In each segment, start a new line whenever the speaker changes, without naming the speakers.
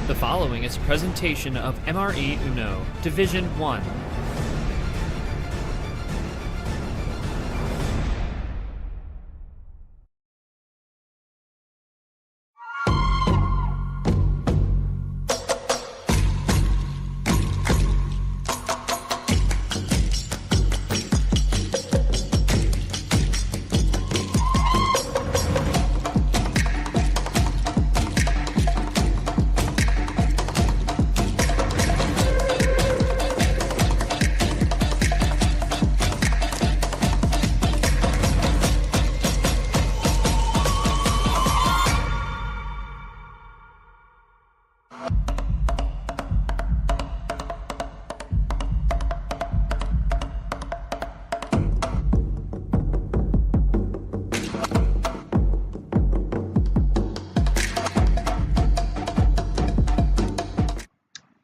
The following is a presentation of MRE Uno, Division 1.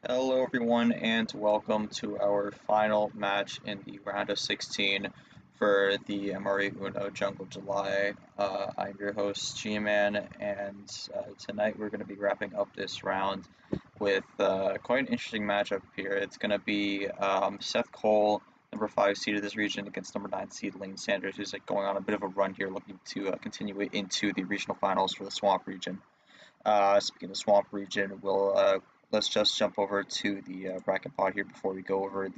Hello everyone and welcome to our final match in the round of 16 for the MRE Uno Jungle July. I'm your host G-Man, and tonight we're going to be wrapping up this round with quite an interesting matchup here. It's going to be Seth Cole, number 5 seed of this region, against number 9 seed Lane Sanders, who's going on a bit of a run here, looking to continue it into the regional finals for the Swamp region. Speaking of Swamp region, let's just jump over to the bracket pod here before we go over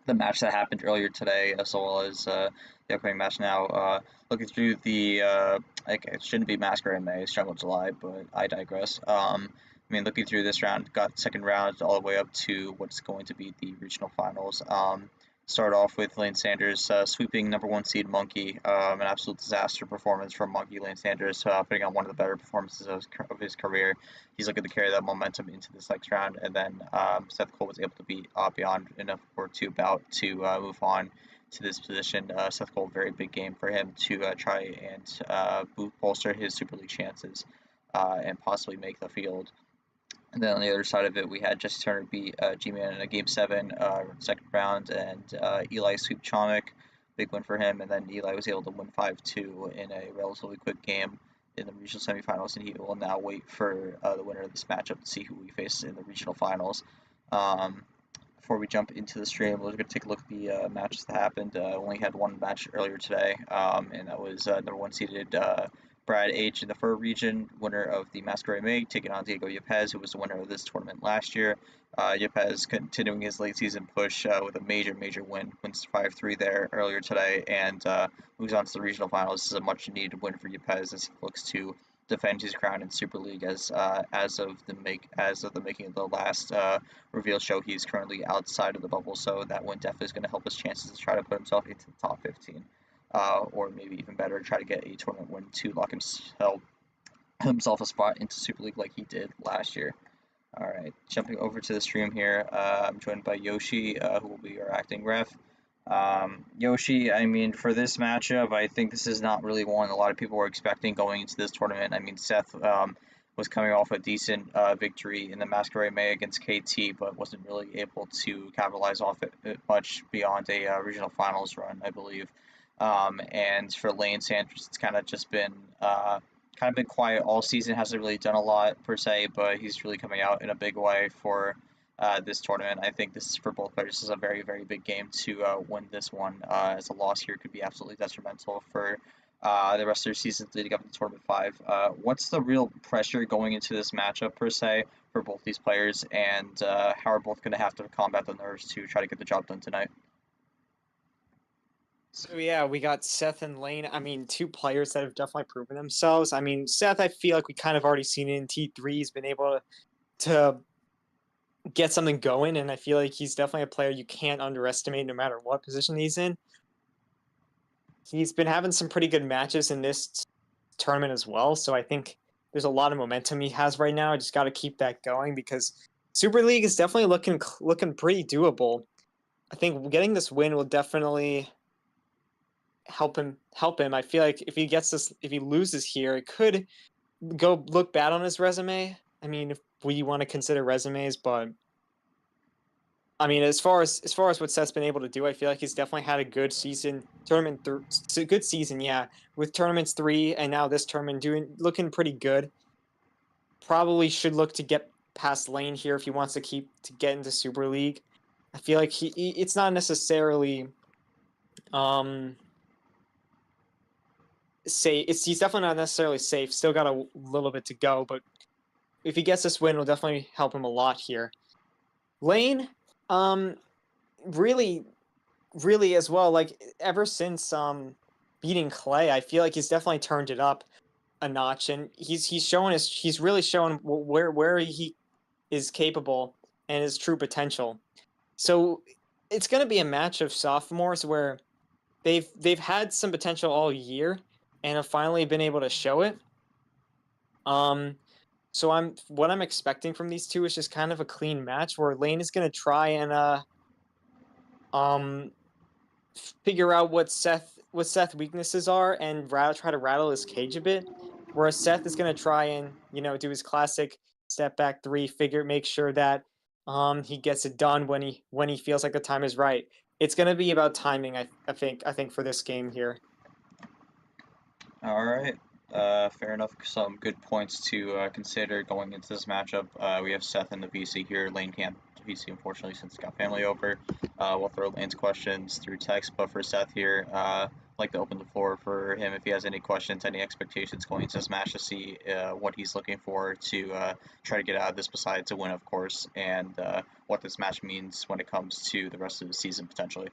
the match that happened earlier today, as well as the upcoming match now. Looking through the, it shouldn't be Masquerade May, it's Jungle July, but I digress. Looking through this round, got second round all the way up to what's going to be the regional finals. Start off with Lane Sanders sweeping number 1 seed Monkey, an absolute disaster performance from Monkey. Lane Sanders putting on one of the better performances of his career. He's looking to carry that momentum into this next round, and then Seth Cole was able to beat Abyan in a 4-2 bout to move on to this position. Seth Cole, very big game for him to try and bolster his Super League chances and possibly make the field. And then on the other side of it, we had Jesse Turner beat G-Man in a Game 7, second round, and Eli sweep Chomik, big win for him. And then Eli was able to win 5-2 in a relatively quick game in the regional semifinals, and he will now wait for the winner of this matchup to see who he faces in the regional finals. Before we jump into the stream, we're going to take a look at the matches that happened. Only had one match earlier today, and that was number 1 seeded Brad H. in the Fur region, winner of the Masquerade May, taking on Diego Yepez, who was the winner of this tournament last year. Yepez continuing his late season push with a major win, wins 5-3 there earlier today, and moves on to the regional finals. This is a much needed win for Yepez as he looks to defend his crown in Super League. As of the making of the last reveal show, he's currently outside of the bubble, so that win definitely is going to help his chances to try to put himself into the top 15. Or maybe even better, try to get a tournament win to lock himself a spot into Super League like he did last year. Alright, jumping over to the stream here, I'm joined by Yoshi, who will be our acting ref. Yoshi, for this matchup, I think this is not really one a lot of people were expecting going into this tournament. Seth was coming off a decent victory in the Masquerade May against KT, but wasn't really able to capitalize off it much beyond a regional finals run, I believe. And for Lane Sanders, it's kind of been quiet all season. Hasn't really done a lot per se, but he's really coming out in a big way for this tournament. I think this is for both players. This is a very big game to win this one, as a loss here could be absolutely detrimental for the rest of their seasons leading up to Tournament 5. What's the real pressure going into this matchup per se for both these players, and how are both going to have to combat the nerves to try to get the job done tonight?
So yeah, we got Seth and Lane. Two players that have definitely proven themselves. Seth, I feel like we kind of already seen it in T3. He's been able to get something going, and I feel like he's definitely a player you can't underestimate no matter what position he's in. He's been having some pretty good matches in this tournament as well, so I think there's a lot of momentum he has right now. I just got to keep that going because Super League is definitely looking pretty doable. I think getting this win will definitely help him. I feel like if he loses here, it could go look bad on his resume. If we want to consider resumes, but as far as what Seth's been able to do, I feel like he's definitely had a good season. Good season, yeah. With tournaments 3 and now this tournament looking pretty good. Probably should look to get past Lane here if he wants to get into Super League. I feel like it's not necessarily safe. He's definitely not necessarily safe. Still got a little bit to go, but if he gets this win, it'll definitely help him a lot here. Lane, really, really as well. Like ever since beating Clay, I feel like he's definitely turned it up a notch, and he's really showing where he is capable and his true potential. So it's going to be a match of sophomores where they've had some potential all year and have finally been able to show it. So what I'm expecting from these two is just kind of a clean match where Lane is going to try and figure out what Seth weaknesses are and try to rattle his cage a bit. Whereas Seth is going to try and do his classic step back three, make sure that he gets it done when he feels like the time is right. It's going to be about timing, I think for this game here.
All right. Fair enough. Some good points to consider going into this matchup. We have Seth in the VC here. Lane can't VC, unfortunately, since he's got family over. We'll throw Lane's questions through text, but for Seth here, I'd like to open the floor for him if he has any questions, any expectations going into this match to see what he's looking for to try to get out of this besides a win, of course, and what this match means when it comes to the rest of the season, potentially.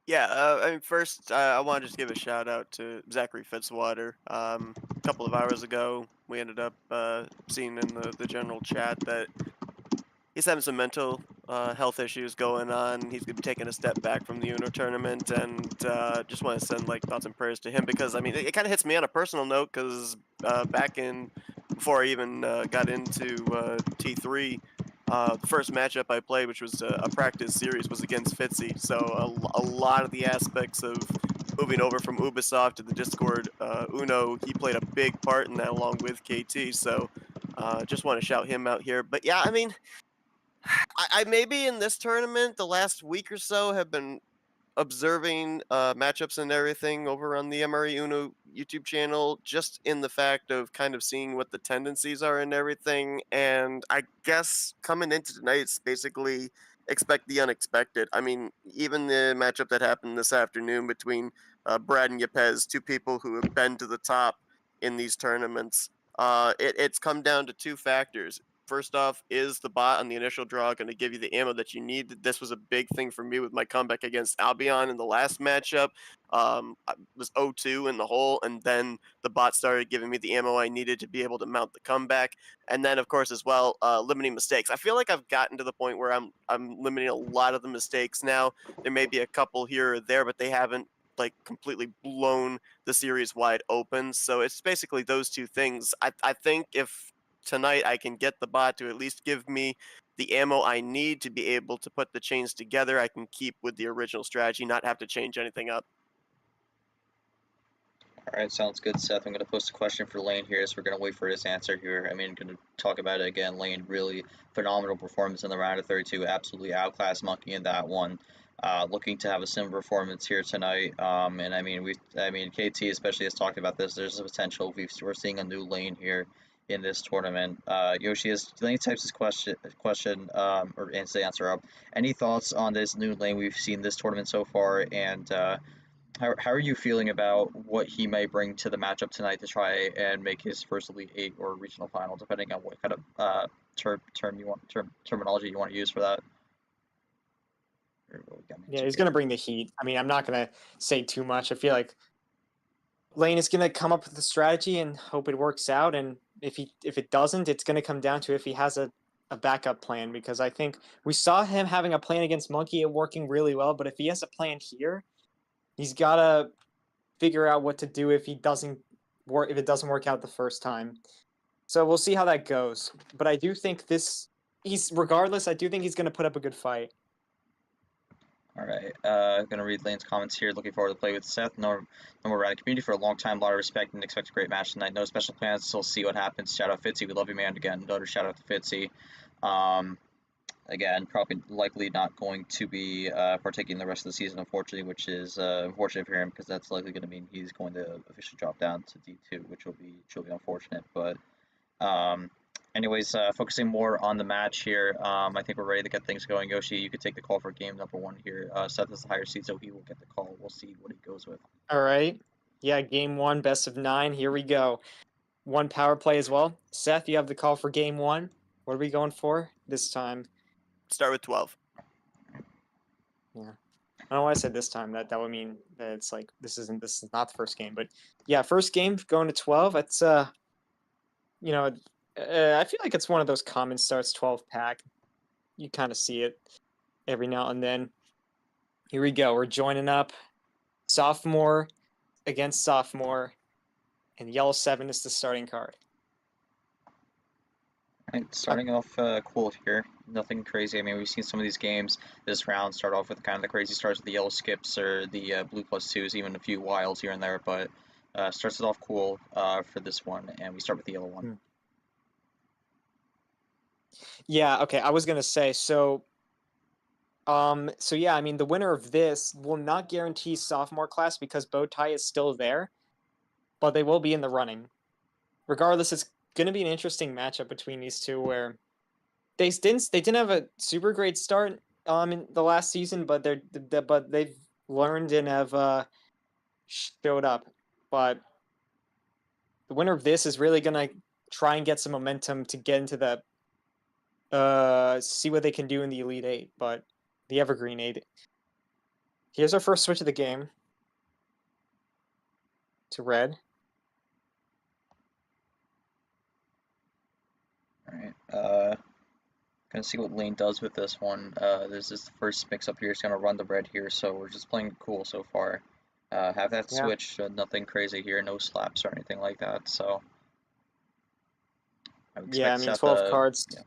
Yeah, I mean, first, I want to just give a shout out to Zachary Fitzwater. A couple of hours ago, we ended up seeing in the general chat that he's having some mental health issues going on. He's going to be taking a step back from the Uno tournament, and just want to send thoughts and prayers to him because I mean, it kind of hits me on a personal note because back before I even got into T3. The first matchup I played, which was a practice series, was against Fitzy. So a lot of the aspects of moving over from Ubisoft to the Discord Uno, he played a big part in that along with KT. So just want to shout him out here. But yeah, I mean, I maybe in this tournament, the last week or so, have been observing matchups and everything over on the MRE Uno YouTube channel, just in the fact of kind of seeing what the tendencies are and everything. And I guess coming into tonight, it's basically expect the unexpected. I mean, even the matchup that happened this afternoon between Brad and Yepes, two people who have been to the top in these tournaments, it's come down to two factors. First off, is the bot on the initial draw going to give you the ammo that you need? This was a big thing for me with my comeback against Abyan in the last matchup. I was 0-2 in the hole, and then the bot started giving me the ammo I needed to be able to mount the comeback. And then, of course, as well, limiting mistakes. I feel like I've gotten to the point where I'm limiting a lot of the mistakes now. There may be a couple here or there, but they haven't completely blown the series wide open. So it's basically those two things. I think if tonight I can get the bot to at least give me the ammo I need to be able to put the chains together, I can keep with the original strategy, not have to change anything up.
All right, sounds good, Seth. I'm going to post a question for Lane here, so we're going to wait for his answer here. I mean, going to talk about it again. Lane, really phenomenal performance in the round of 32. Absolutely outclassed Monkey in that one. Looking to have a similar performance here tonight. And I mean, KT especially has talked about this. There's a potential. We're seeing a new Lane here in this tournament. Yoshi, as Lane types his question or answers the answer up. Any thoughts on this new Lane we've seen this tournament so far, and how are you feeling about what he may bring to the matchup tonight to try and make his first Elite Eight or regional final, depending on what kind of terminology you want to use for that?
Yeah, he's gonna bring the heat. I mean, I'm not gonna say too much. I feel like Lane is gonna come up with a strategy and hope it works out. And if it doesn't, it's gonna come down to if he has a backup plan, because I think we saw him having a plan against Monkey and working really well. But if he has a plan here, he's gotta figure out what to do if it doesn't work out the first time. So we'll see how that goes. But I do think regardless, I do think he's gonna put up a good fight.
All right, gonna read Lane's comments here. Looking forward to play with Seth. No more around the community for a long time. A lot of respect and expect a great match tonight. No special plans, so we'll see what happens. Shout out Fitzy, we love you, man. Again, another shout out to Fitzy. Again, probably likely not going to be partaking in the rest of the season, unfortunately, which is unfortunate for him because that's likely going to mean he's going to officially drop down to D2, which will be truly unfortunate. But anyways, focusing more on the match here, I think we're ready to get things going. Yoshi, you could take the call for game number 1 here. Seth is the higher seed, so he will get the call. We'll see what he goes with.
All right. Yeah, game 1, best of 9. Here we go. 1 power play as well. Seth, you have the call for game 1. What are we going for this time?
Start with 12.
Yeah. I don't know why I said this time. That would mean that it's like this is not the first game, but yeah, first game going to 12. It's you know, I feel like it's one of those common starts 12 pack. You kind of see it every now and then. Here we go. We're joining up sophomore against sophomore, and yellow 7 is the starting card.
Right, starting off cool here. Nothing crazy. I mean, we've seen some of these games this round start off with kind of the crazy starts with the yellow skips or the blue +2s, even a few wilds here and there, but starts it off cool for this one, and we start with the yellow one.
Yeah, okay. I was gonna say so yeah, I mean the winner of this will not guarantee sophomore class because bow tie is still there, but they will be in the running. Regardless, it's gonna be an interesting matchup between these two where they didn't have a super great start in the last season, but they've learned and have showed up. But the winner of this is really gonna try and get some momentum to get into the see what they can do in the Elite 8, but the Evergreen 8. Here's our first switch of the game to red.
Alright, gonna see what Lane does with this one. This is the first mix up here. He's gonna run the red here, so we're just playing cool so far. Have that
Yeah.
switch, nothing crazy here, no slaps or anything like that, so I would
Yeah, I
expect
mean
Seth,
12 cards.
yeah.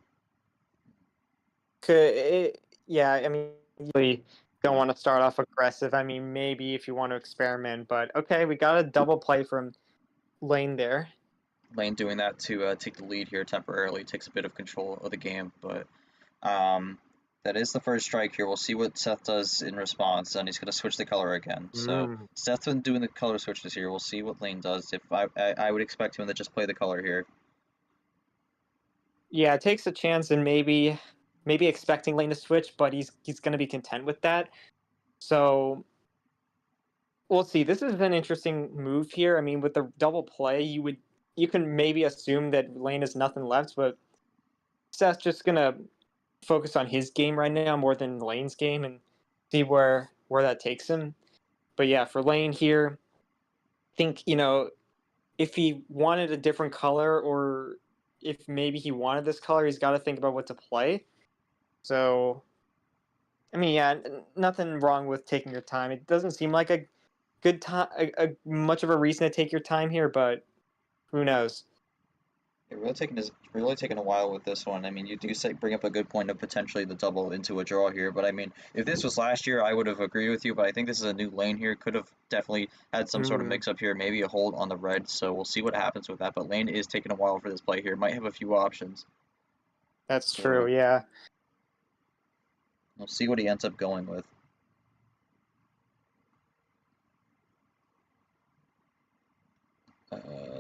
Yeah, I mean, you really don't want to start off aggressive. I mean, maybe if you want to experiment, but okay, we got a double play from Lane there.
Lane doing that to take the lead here temporarily, takes a bit of control of the game, but that is the first strike here. We'll see what Seth does in response, and he's going to switch the color again. So Seth's been doing the color switches here. We'll see what Lane does. If I would expect him to just play the color here.
Yeah, it takes a chance and maybe expecting Lane to switch, but he's going to be content with that. So we'll see. This is an interesting move here. I mean, with the double play, you can maybe assume that Lane has nothing left, but Seth's just gonna focus on his game right now more than Lane's game and see where that takes him. But yeah, for Lane here, I think, if he wanted a different color or if maybe he wanted this color, he's got to think about what to play. So, I mean, yeah, nothing wrong with taking your time. It doesn't seem like a good time, much of a reason to take your time here, but who knows?
Yeah, really taking a while with this one. I mean, you do bring up a good point of potentially the double into a draw here, but I mean, if this was last year, I would have agreed with you, but I think this is a new Lane here. Could have definitely had some sort of mix up here, maybe a hold on the red, so we'll see what happens with that, but Lane is taking a while for this play here. Might have a few options.
That's true, yeah.
We'll see what he ends up going with.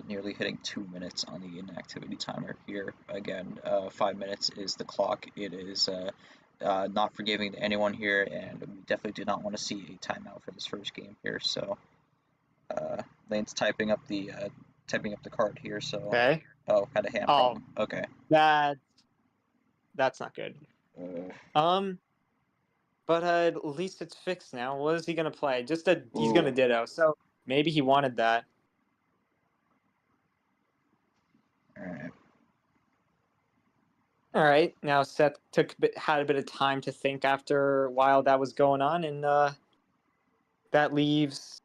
Nearly hitting 2 minutes on the inactivity timer here. Again, 5 minutes is the clock. It is not forgiving to anyone here, and we definitely do not want to see a timeout for this first game here. So Lane's typing up the card here. So
Okay.
Oh, had a hand problem. Okay.
That's not good. But at least it's fixed now. What is he gonna play? He's gonna ditto. So maybe he wanted that. All right. Now Seth had a bit of time to think after while that was going on, and that leaves.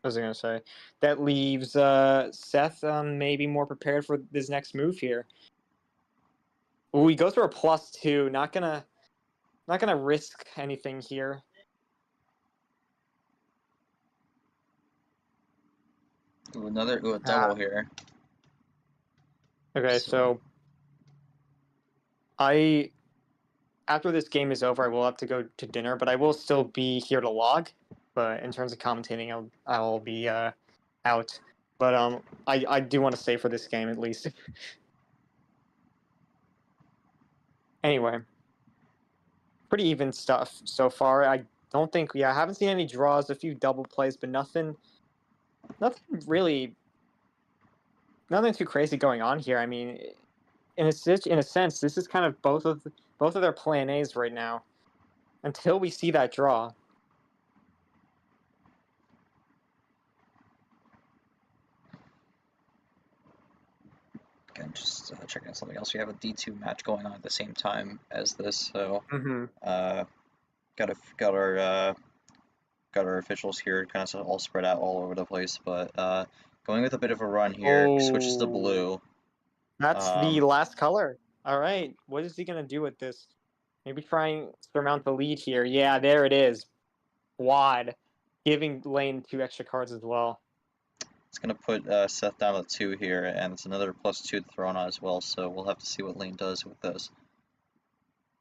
What was I gonna say? That leaves Seth maybe more prepared for this next move here. Ooh, he goes for a +2. Not gonna risk anything here.
Ooh, a double here.
Okay, so after this game is over, I will have to go to dinner, but I will still be here to log. But in terms of commentating, I'll be out. But I do want to stay for this game at least. Anyway, pretty even stuff so far. I don't think, yeah, I haven't seen any draws, a few double plays, but nothing really, nothing too crazy going on here. I mean, in a sense, this is kind of both of their plan A's right now, until we see that draw.
Again, just checking out something else. We have a D2 match going on at the same time as this, so got our officials here kind of all spread out all over the place, but going with a bit of a run here, switches to blue.
That's the last color. All right, what is he gonna do with this? Maybe try and surmount the lead here. Yeah, there it is. Wad, giving Lane 2 extra cards as well.
It's gonna put Seth down to 2 here, and it's another +2 thrown on as well. So we'll have to see what Lane does with this.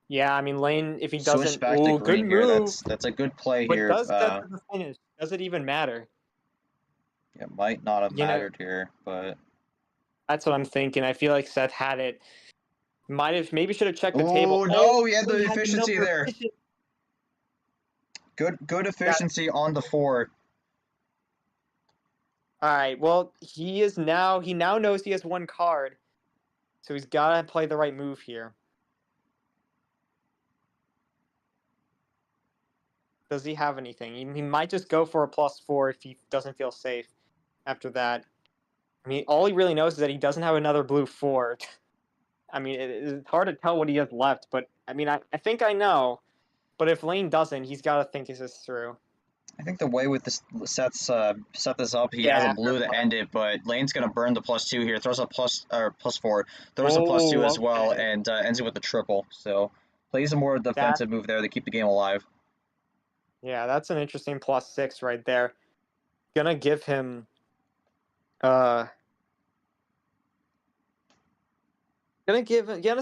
Yeah, I mean Lane, if he
Switch
doesn't,
back to
good
green here.
move.
That's a good play
But
here.
does that the finish? Does it even matter?
It might not have mattered here, but
that's what I'm thinking. I feel like Seth had it. Maybe should have checked the
oh
table.
no, he had the efficiency there. Good efficiency on the 4.
All right. Well, he now knows he has 1 card, so he's gotta play the right move here. Does he have anything? He might just go for a +4 if he doesn't feel safe after that. I mean, all he really knows is that he doesn't have another blue 4. I mean, it's hard to tell what he has left, but I mean, I think I know. But if Lane doesn't, he's got to think this through.
I think the way with this set this up, he has a blue to end it, but Lane's gonna burn the +2 here. Throws a +4, throws a +2 as well, and ends it with the triple. So plays a more defensive move there to keep the game alive.
Yeah, that's an interesting +6 right there. Gonna give him gonna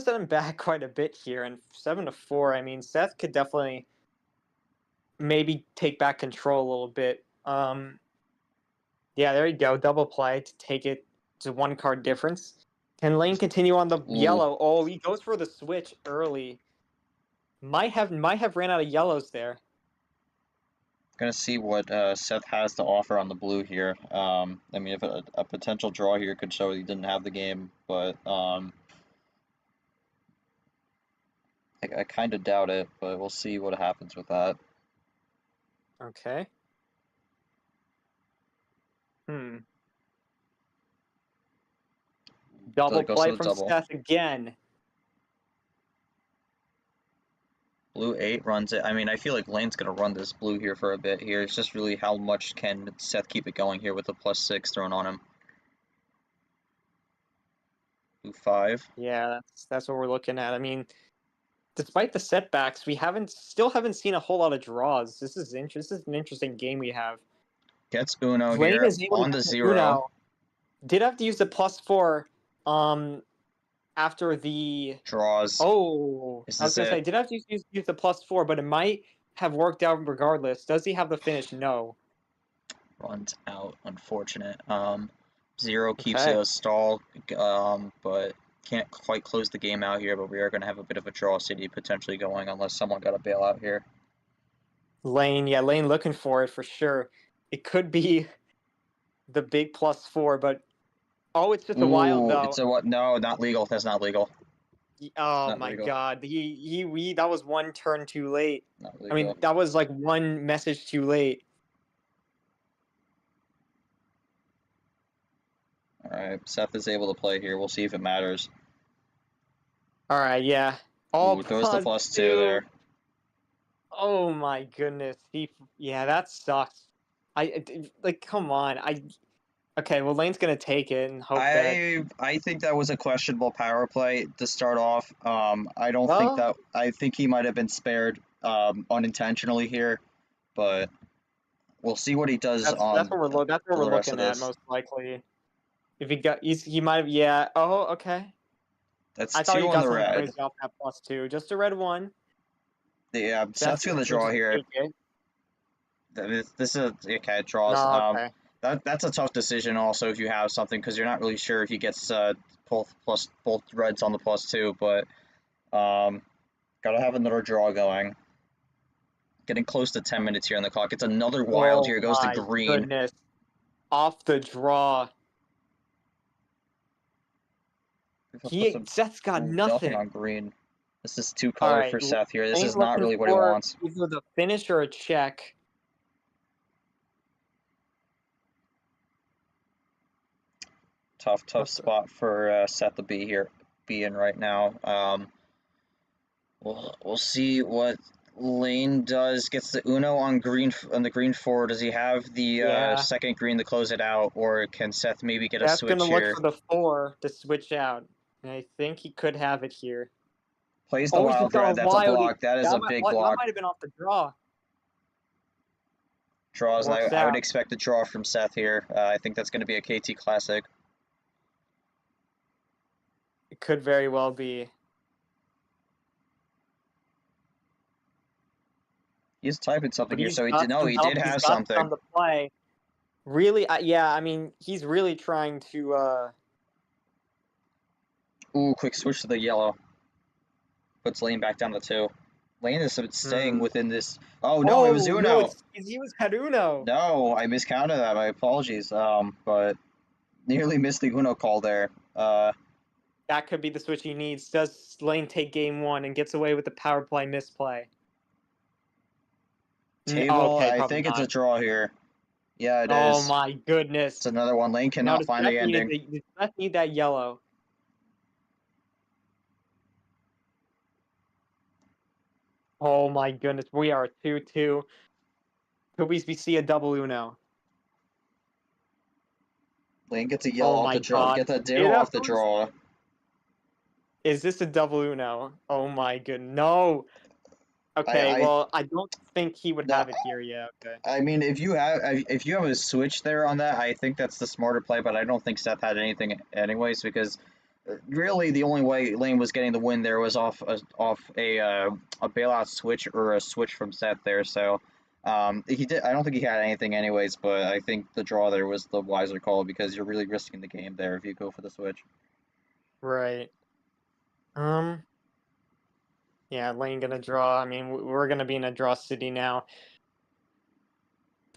set him back quite a bit here, and 7-4. I mean, Seth could definitely maybe take back control a little bit. Yeah, there you go, double play to take it to 1 card difference. Can Lane continue on the yellow? Oh, he goes for the switch early. Might have ran out of yellows there.
Gonna see what Seth has to offer on the blue here. I mean, if a potential draw here could show he didn't have the game, but I kind of doubt it. But we'll see what happens with that.
Okay. Double play from Seth again.
Blue 8 runs it. I mean, I feel like Lane's gonna run this blue here for a bit here. It's just really how much can Seth keep it going here with the +6 thrown on him. Blue 5.
Yeah, that's what we're looking at. I mean, despite the setbacks, we still haven't seen a whole lot of draws. This is an interesting game we have.
Gets Uno here on the 0. Uno.
Did have to use the +4 after the
draws.
Oh, I was gonna say, did have to use the +4, but it might have worked out regardless. Does he have the finish? No.
Runs out, unfortunate. 0 keeps it a stall, but can't quite close the game out here. But we are going to have a bit of a draw city potentially going unless someone got a bailout here.
Lane looking for it for sure. It could be the big +4, but it's just a wild though.
It's a what? No, not legal. That's not legal.
Oh my God! That was 1 turn too late. I mean, that was like 1 message too late.
All right, Seth is able to play here. We'll see if it matters.
All right, yeah.
Throws the +2 there.
Oh my goodness. Yeah, that sucks. Come on. Okay, well, Lane's gonna take it and hope
I think that was a questionable power play to start off. I don't think that. I think he might have been spared unintentionally here, but we'll see what he does.
That's what we're looking at most likely. If he might have. Yeah. Oh, okay.
That's
I thought
2
he
on
got
the red.
Off that +2, just a red 1.
Yeah, Seth's gonna draw here. This is okay. Draws.
Oh, okay.
That's a tough decision also if you have something because you're not really sure if he gets both reds on the +2, but Gotta have another draw going. Getting close to 10 minutes here on the clock. It's another wild here. Goes to
my
green.
goodness. Off the draw. Seth's got
Nothing on
nothing.
green. This is two
All
color
right.
for Seth here. This
Lane
is not
looking
really what he
for
wants.
either the finish or a check.
Tough
What's
spot for Seth to be in right now. We'll see what Lane does. Gets the Uno on the green four. Does he have the
Yeah.
second green to close it out, or can Seth maybe get a
Seth's
switch
gonna look
here?
for the 4 to switch out. And I think he could have it here.
Plays the
Oh, he's
wild
got
red.
a
That's a
wild.
block. That is a big
That
block.
might have been off the draw.
Draws, and
Works
I would
out.
expect a draw from Seth here. I think that's going to be a KT Classic.
It could very well be.
He's typing something
But
here,
he's
so he
got
did. No,
some
he
help.
did
He's
have
got
something.
some to play. Really, yeah. I mean, he's really trying to.
Ooh, quick switch to the yellow. Puts Lane back down to 2. Lane is staying within this. Oh no, it was
Oh
Uno.
no! He was had Uno.
No, I miscounted that. My apologies. But nearly missed the Uno call there.
That could be the switch he needs. Does Lane take game 1 and gets away with the power play misplay?
Table.
Okay,
I
probably
think
not.
it's a draw here. Yeah, it is.
Oh my goodness!
It's another one. Lane cannot find the ending.
Does Seth need that yellow? Oh my goodness, we are 2-2. Could we see a double Uno?
Lane gets a yellow
Oh
off
my
the draw.
God.
Get that ditto off the draw.
Is this a double Uno? Oh my goodness, no. Okay, well, I don't think he would have it here. Yeah, okay.
I mean, if you have a switch there on that, I think that's the smarter play. But I don't think Seth had anything anyways, because really the only way Lane was getting the win there was off a bailout switch or a switch from Seth there. So he did. I don't think he had anything anyways. But I think the draw there was the wiser call because you're really risking the game there if you go for the switch.
Right. Yeah, Lane gonna draw. I mean, we're gonna be in a draw city now.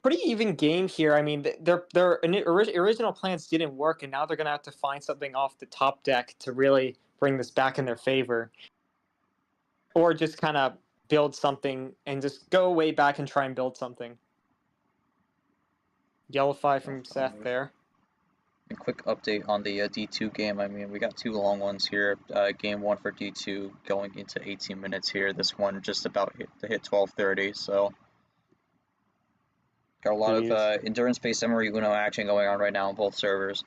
Pretty even game here. I mean, their original plans didn't work, and now they're gonna have to find something off the top deck to really bring this back in their favor, or just kind of build something and just go way back and try and build something. Yellowfy from Seth there.
A quick update on the D2 game. I mean, we got 2 long ones here. Game 1 for D2 going into 18 minutes here. This one just about to hit 12:30. So got a lot of endurance-based MRE Uno action going on right now on both servers.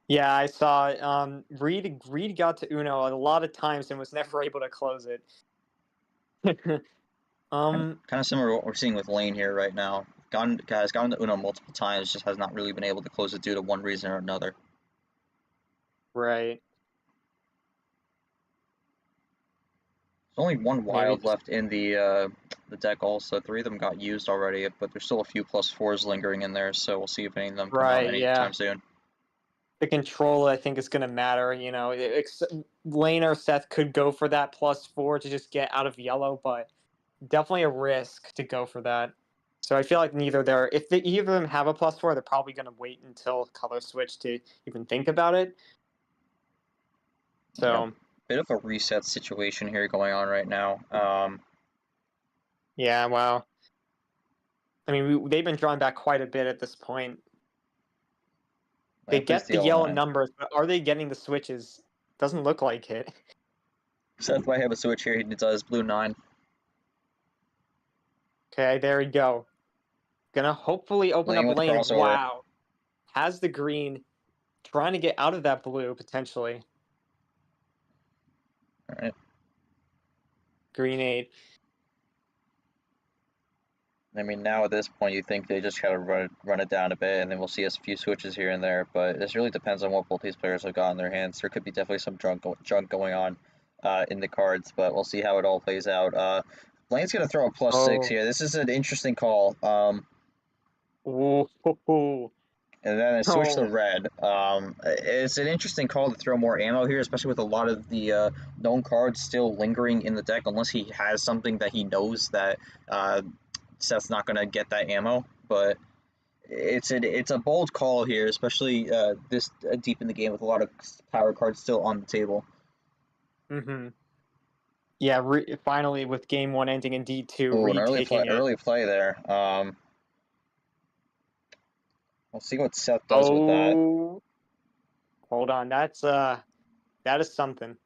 Yeah, I saw. Reed got to Uno a lot of times and was never able to close it.
Kind of similar to what we're seeing with Lane here right now. Gone to Uno multiple times, just has not really been able to close it due to one reason or another.
Right.
There's only one wild left in the deck also. 3 of them got used already, but there's still a few +4s lingering in there, so we'll see if any of them come out anytime soon.
The control, I think, is going to matter. You know, Lane or Seth could go for that +4 to just get out of yellow, but definitely a risk to go for that. So I feel like neither there. If either of them have a +4, they're probably going to wait until color switch to even think about it. So
yeah, bit of a reset situation here going on right now.
Yeah, wow. I mean, they've been drawn back quite a bit at this point. They get the yellow numbers, but are they getting the switches? Doesn't look like it.
Seth might have a switch here. He does blue 9.
Okay, there we go. Gonna hopefully open up lane. Wow. Has the green. Trying to get out of that blue, potentially.
Alright.
Green 8.
I mean, now at this point, you think they just gotta run it down a bit, and then we'll see a few switches here and there. But this really depends on what both these players have got in their hands. There could be definitely some junk going on in the cards, but we'll see how it all plays out. Lane's gonna throw a +6 here. This is an interesting call.
Ooh.
And then I switched to
Oh,
red. It's an interesting call to throw more ammo here, especially with a lot of the known cards still lingering in the deck, unless he has something that he knows that uh, Seth's not gonna get that ammo. But it's a bold call here, especially this deep in the game with a lot of power cards still on the table.
mm-hmm. Yeah, finally with game 1 ending in D2,
Oh, an
retaking it.
early play there. We'll see what Seth does with that.
Oh, hold on. That is something.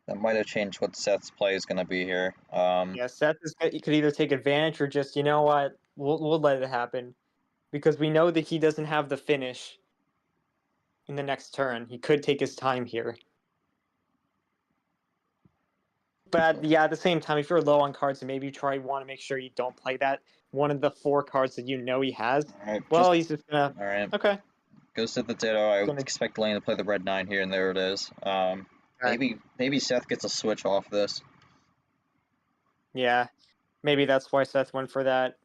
That might have changed what Seth's play is going to be here.
Yeah, Seth he could either take advantage or just, you know what, we'll let it happen because we know that he doesn't have the finish in the next turn. He could take his time here. But yeah, at the same time, if you're low on cards, maybe you want to make sure you don't play that one of the 4 cards that you know he has.
All right,
Well, he's just gonna.
all right.
Okay.
Goes to the ditto. I
Gonna,
expect Lane to play the red 9 here, and there it is.
right.
Maybe Seth gets a switch off this.
Yeah, maybe that's why Seth went for that,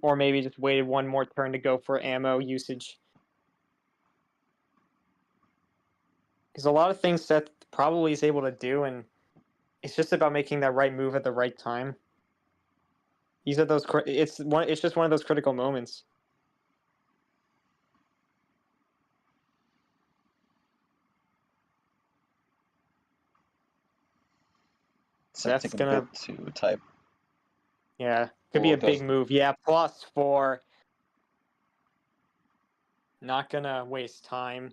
or maybe just waited one more turn to go for ammo usage. Because a lot of things Seth probably is able to do, and it's just about making that right move at the right time. These are those. It's just one of those critical moments.
Seth's
Seth's
taking a
gonna.
bit to type.
Yeah, could be
Oh,
a big move. Yeah, +4. Not gonna waste time.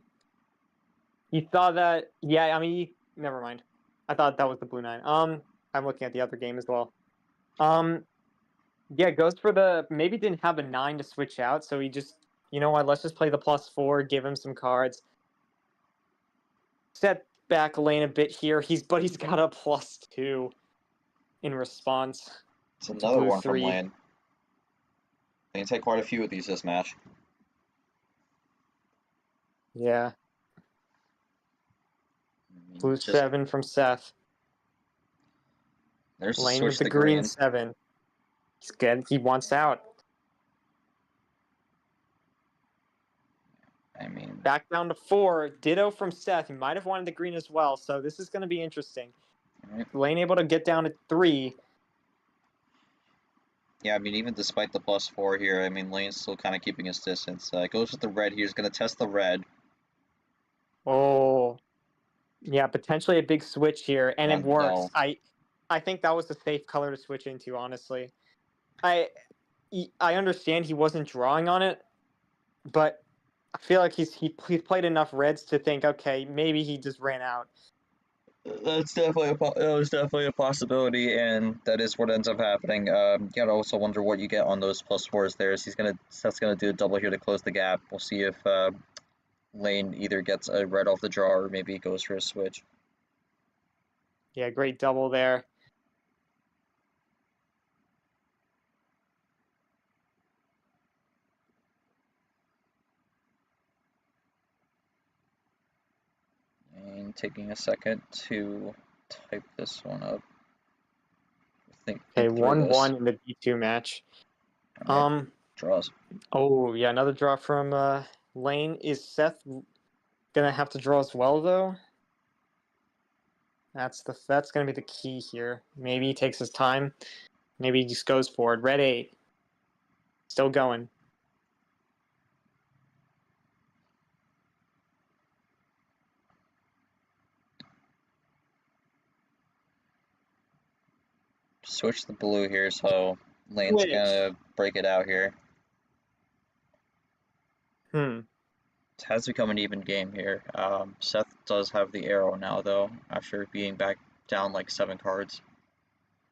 You thought that? Yeah, I mean, never mind. I thought that was the blue 9. I'm looking at the other game as well. Yeah, goes for the maybe didn't have a 9 to switch out, so he just, you know what? Let's just play the +4, give him some cards. Set back lane a bit here. He's got a +2 in response
It's
to
another
blue
one from
3.
Lane. They can take quite a few of these this match.
Yeah, blue
Just
7 from Seth.
there's the
Lane
switch
with the
to
green
green.
7. He's good. He wants out.
I mean,
Back down to 4. Ditto from Seth. He might have wanted the green as well, so this is going to be interesting.
right.
Lane able to get down to 3.
Yeah, I mean, even despite the +4 here, I mean, Lane's still kind of keeping his distance. Goes with the red here. He's going to test the red.
Oh, yeah, potentially a big switch here, and it works.
No.
I think that was the safe color to switch into, honestly. I understand he wasn't drawing on it, but I feel like he's played enough reds to think, okay, maybe he just ran out.
That was definitely a possibility, and that is what ends up happening. You gotta also wonder what you get on those +4s there. Seth's gonna do a double here to close the gap. We'll see if Lane either gets a red off the draw or maybe goes for a switch.
Yeah, great double there.
And taking a second to type this one up. Think
Okay,
through this.
1-1 in the D2 match.
Alright, draws.
Oh yeah, another draw from Lane. Is Seth gonna have to draw as well though? That's gonna be the key here. Maybe he takes his time. Maybe he just goes for it. Red 8. Still going.
Switch the blue here, so Lane's
Switch.
gonna break it out here.
Hmm.
It has become an even game here. Seth does have the arrow now, though, after being back down like 7 cards.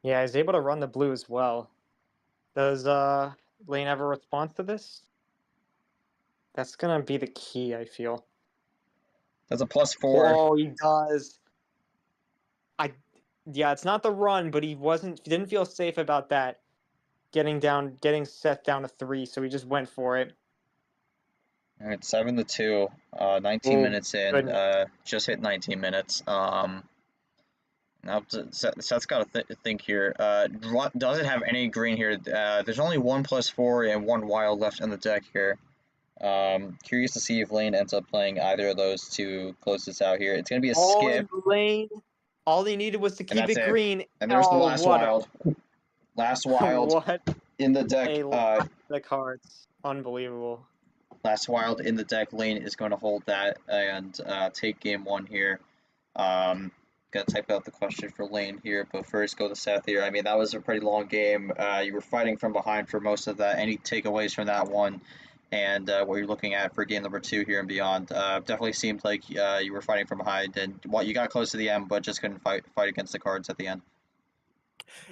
Yeah, he's able to run the blue as well. Does Lane have a response to this? That's gonna be the key, I feel.
That's a +4.
Oh, he does. Yeah, it's not the run, but he didn't feel safe about that. Getting Seth down to 3, so he just went for it.
All right, 7-2. 19
Oh,
minutes in.
goodness.
Just hit 19 minutes. Now, Seth's got to think here. Doesn't have any green here. There's only 1+4 and 1 wild left on the deck here. Curious to see if Lane ends up playing either of those to close this out here. It's going to be a
All
skip,
in the lane. All they needed was to
and
keep
that's
it
it.
green.
And there's the
Oh,
last
what
wild. Last wild
what
in the deck.
a lot of cards. Unbelievable.
Last wild in the deck. Lane is going to hold that and take game 1 here. Gonna type out the question for Lane here, but first go to Seth here. I mean, that was a pretty long game. You were fighting from behind for most of that. Any takeaways from that one, and what you're looking at for game number 2 here and beyond? Definitely seemed like you were fighting from behind, and you got close to the end, but just couldn't fight against the cards at the end.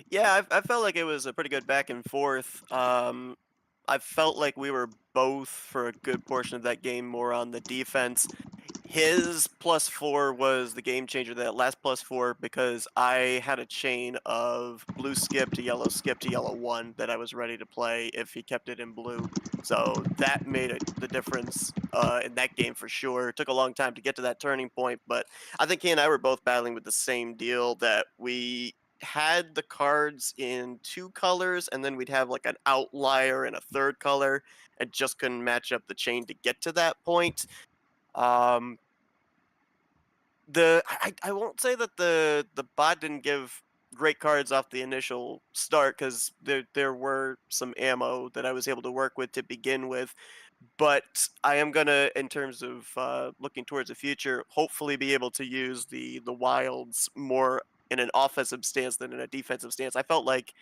Yeah, I felt like it was a pretty good back and forth. I felt like we were both, for a good portion of that game, more on the defense. His +4 was the game changer, that last +4, because I had a chain of blue skip to yellow 1 that I was ready to play if he kept it in blue. So that made the difference in that game for sure. It took a long time to get to that turning point, but I think he and I were both battling with the same deal, that we had the cards in 2 colors, and then we'd have like an outlier in a 3rd color, and just couldn't match up the chain to get to that point. I won't say that the bot didn't give great cards off the initial start, because there were some ammo that I was able to work with to begin with, but I am gonna, in terms of looking towards the future, hopefully be able to use the wilds more in an offensive stance than in a defensive stance. I felt like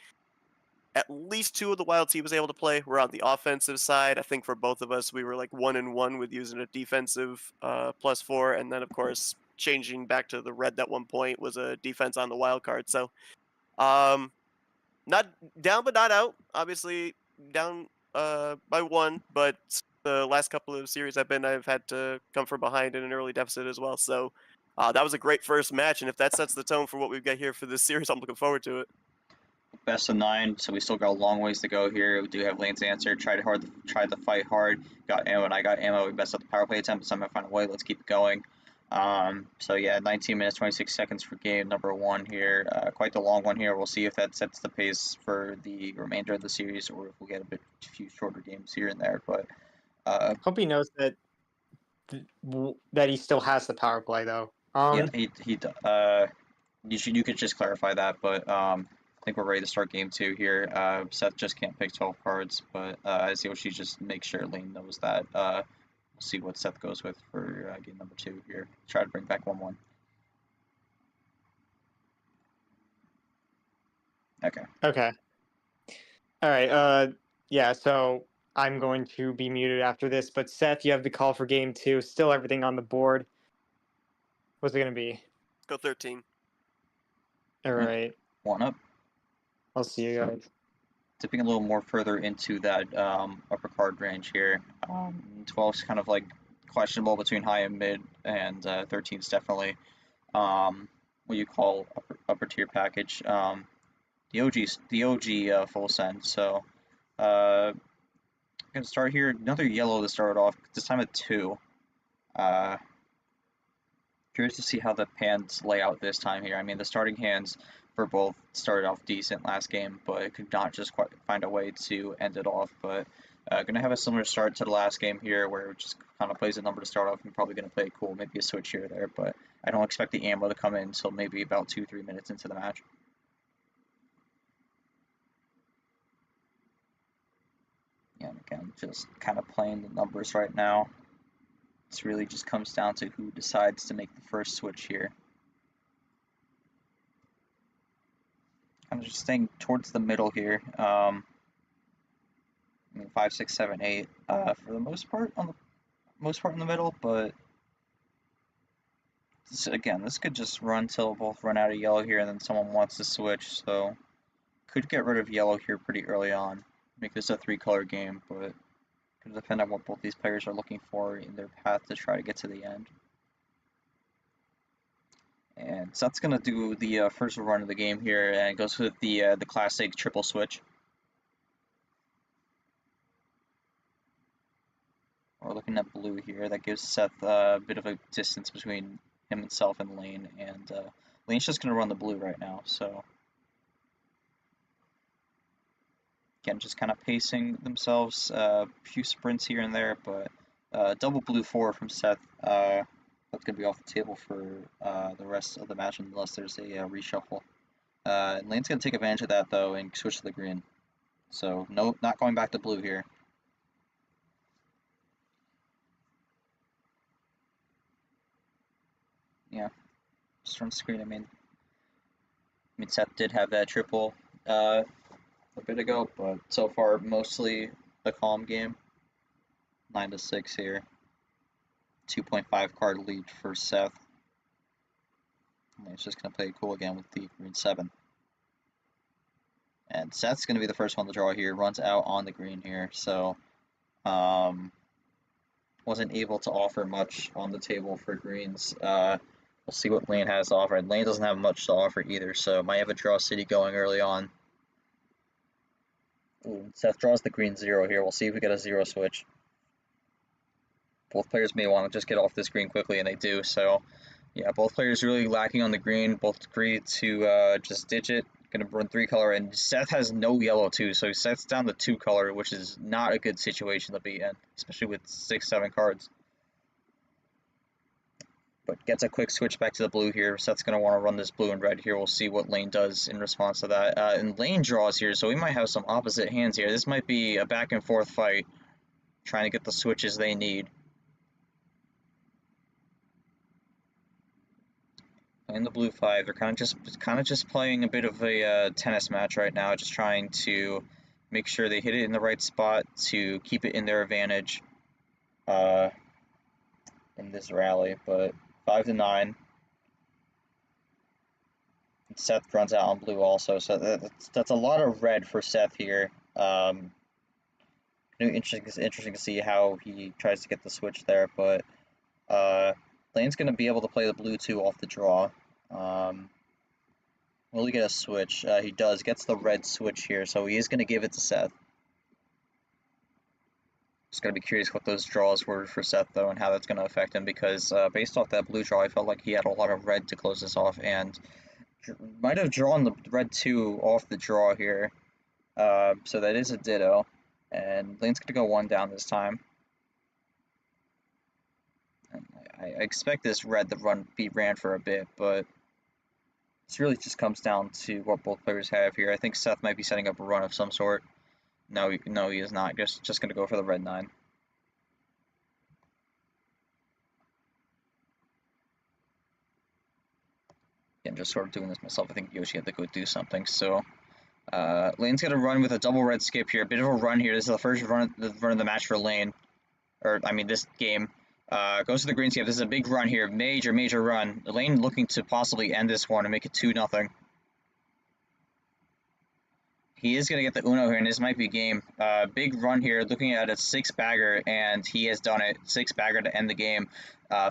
at least 2 of the wilds he was able to play were on the offensive side. I think for both of us, we were like 1-1 with using a defensive +4, and then of course changing back to the red at one point was a defense on the wild card. So, not down but not out. Obviously down by 1, but the last couple of series I've had to come from behind in an early deficit as well. So that was a great first match, and if that sets the tone for what we've got here for this series, I'm looking forward to it.
Best of 9, so we still got a long ways to go here. We do have Lane's answer. Tried to fight hard. Got ammo, and I got ammo. We messed up the power play attempt, but somehow found a way. Let's keep it going. So yeah, 19 minutes, 26 seconds for game number 1 here. Quite the long one here. We'll see if that sets the pace for the remainder of the series, or if we'll get a few shorter games here and there. But
Hope he knows that he still has the power play though.
yeah, you could just clarify that, but I think we're ready to start game 2 here. Seth just can't pick 12 cards, but I see what she just makes sure Lane knows that. We'll see what Seth goes with for game number 2 here. Try to bring back 1-1. Okay.
Okay. All right. Yeah. So I'm going to be muted after this, but Seth, you have the call for game 2. Still everything on the board. What's it gonna be?
Go 13.
All right.
1 up.
I'll see you guys.
Dipping a little more further into that upper card range here. 12's kind of like questionable between high and mid, and 13's definitely what you call upper tier package. The OG full send. So I'm gonna start here. Another yellow to start off. This time at 2. Curious to see how the hands lay out this time here. I mean, the starting hands for both started off decent last game, but it could not just quite find a way to end it off. But gonna have a similar start to the last game here, where it just kind of plays a number to start off, and probably gonna play it cool, maybe a switch here or there. But I don't expect the ammo to come in until maybe about 2-3 minutes into the match. And again, just kind of playing the numbers right now. This really just comes down to who decides to make the first switch here. I'm just staying towards the middle here. I mean, 5, 6, 7, 8 for the most part in the middle, but this could just run till both run out of yellow here, and then someone wants to switch. So could get rid of yellow here pretty early on, make this a 3-color game, but could depend on what both these players are looking for in their path to try to get to the end. And Seth's gonna do the first run of the game here, and it goes with the classic triple switch. We're looking at blue here. That gives Seth a bit of a distance between himself and Lane, and Lane's just going to run the blue right now, so... Again, just kind of pacing themselves, a few sprints here and there, but double blue 4 from Seth. That's going to be off the table for the rest of the match unless there's a reshuffle. Lane's going to take advantage of that, though, and switch to the green. So, no, not going back to blue here. Yeah, just from screen, I mean, Seth did have that triple a bit ago, but so far, mostly a calm game. 9-6 here. 2.5 card lead for Seth. And he's just going to play it cool again with the green 7. And Seth's going to be the first one to draw here. Runs out on the green here, so wasn't able to offer much on the table for greens. We'll see what Lane has to offer. Lane doesn't have much to offer either, so might have a draw city going early on. Ooh, Seth draws the green 0 here. We'll see if we get a 0 switch. Both players may want to just get off this green quickly, and they do. So, yeah, both players really lacking on the green. Both agree to just ditch it. Going to run 3 color, and Seth has no yellow too, so Seth's down to 2 color, which is not a good situation to be in, especially with 6-7 cards. But gets a quick switch back to the blue here. Seth's going to want to run this blue and red here. We'll see what Lane does in response to that. And Lane draws here, so we might have some opposite hands here. This might be a back and forth fight, trying to get the switches they need. Playing the blue 5, they're kind of just playing a bit of a tennis match right now, just trying to make sure they hit it in the right spot to keep it in their advantage in this rally. But 5-9, Seth runs out on blue also, so that's a lot of red for Seth here. Interesting to see how he tries to get the switch there, but Lane's going to be able to play the blue 2 off the draw. Will he get a switch? He does. Gets the red switch here, so he is going to give it to Seth. Just going to be curious what those draws were for Seth, though, and how that's going to affect him, because based off that blue draw, I felt like he had a lot of red to close this off, and might have drawn the red 2 off the draw here. So that is a ditto, and Lane's going to go 1 down this time. I expect this red to be ran for a bit, but this really just comes down to what both players have here. I think Seth might be setting up a run of some sort. No, he is not. Just going to go for the red 9. Again, just sort of doing this myself. I think Yoshi had to go do something. So Lane's going to run with a double red skip here. A bit of a run here. This is the first run of the match for Lane. Or, I mean, this game. Goes to the green skip. This is a big run here. Major run. Lane looking to possibly end this one and make it 2-0. He is going to get the Uno here, and this might be game. Big run here, looking at a 6-bagger, and he has done it. 6-bagger to end the game.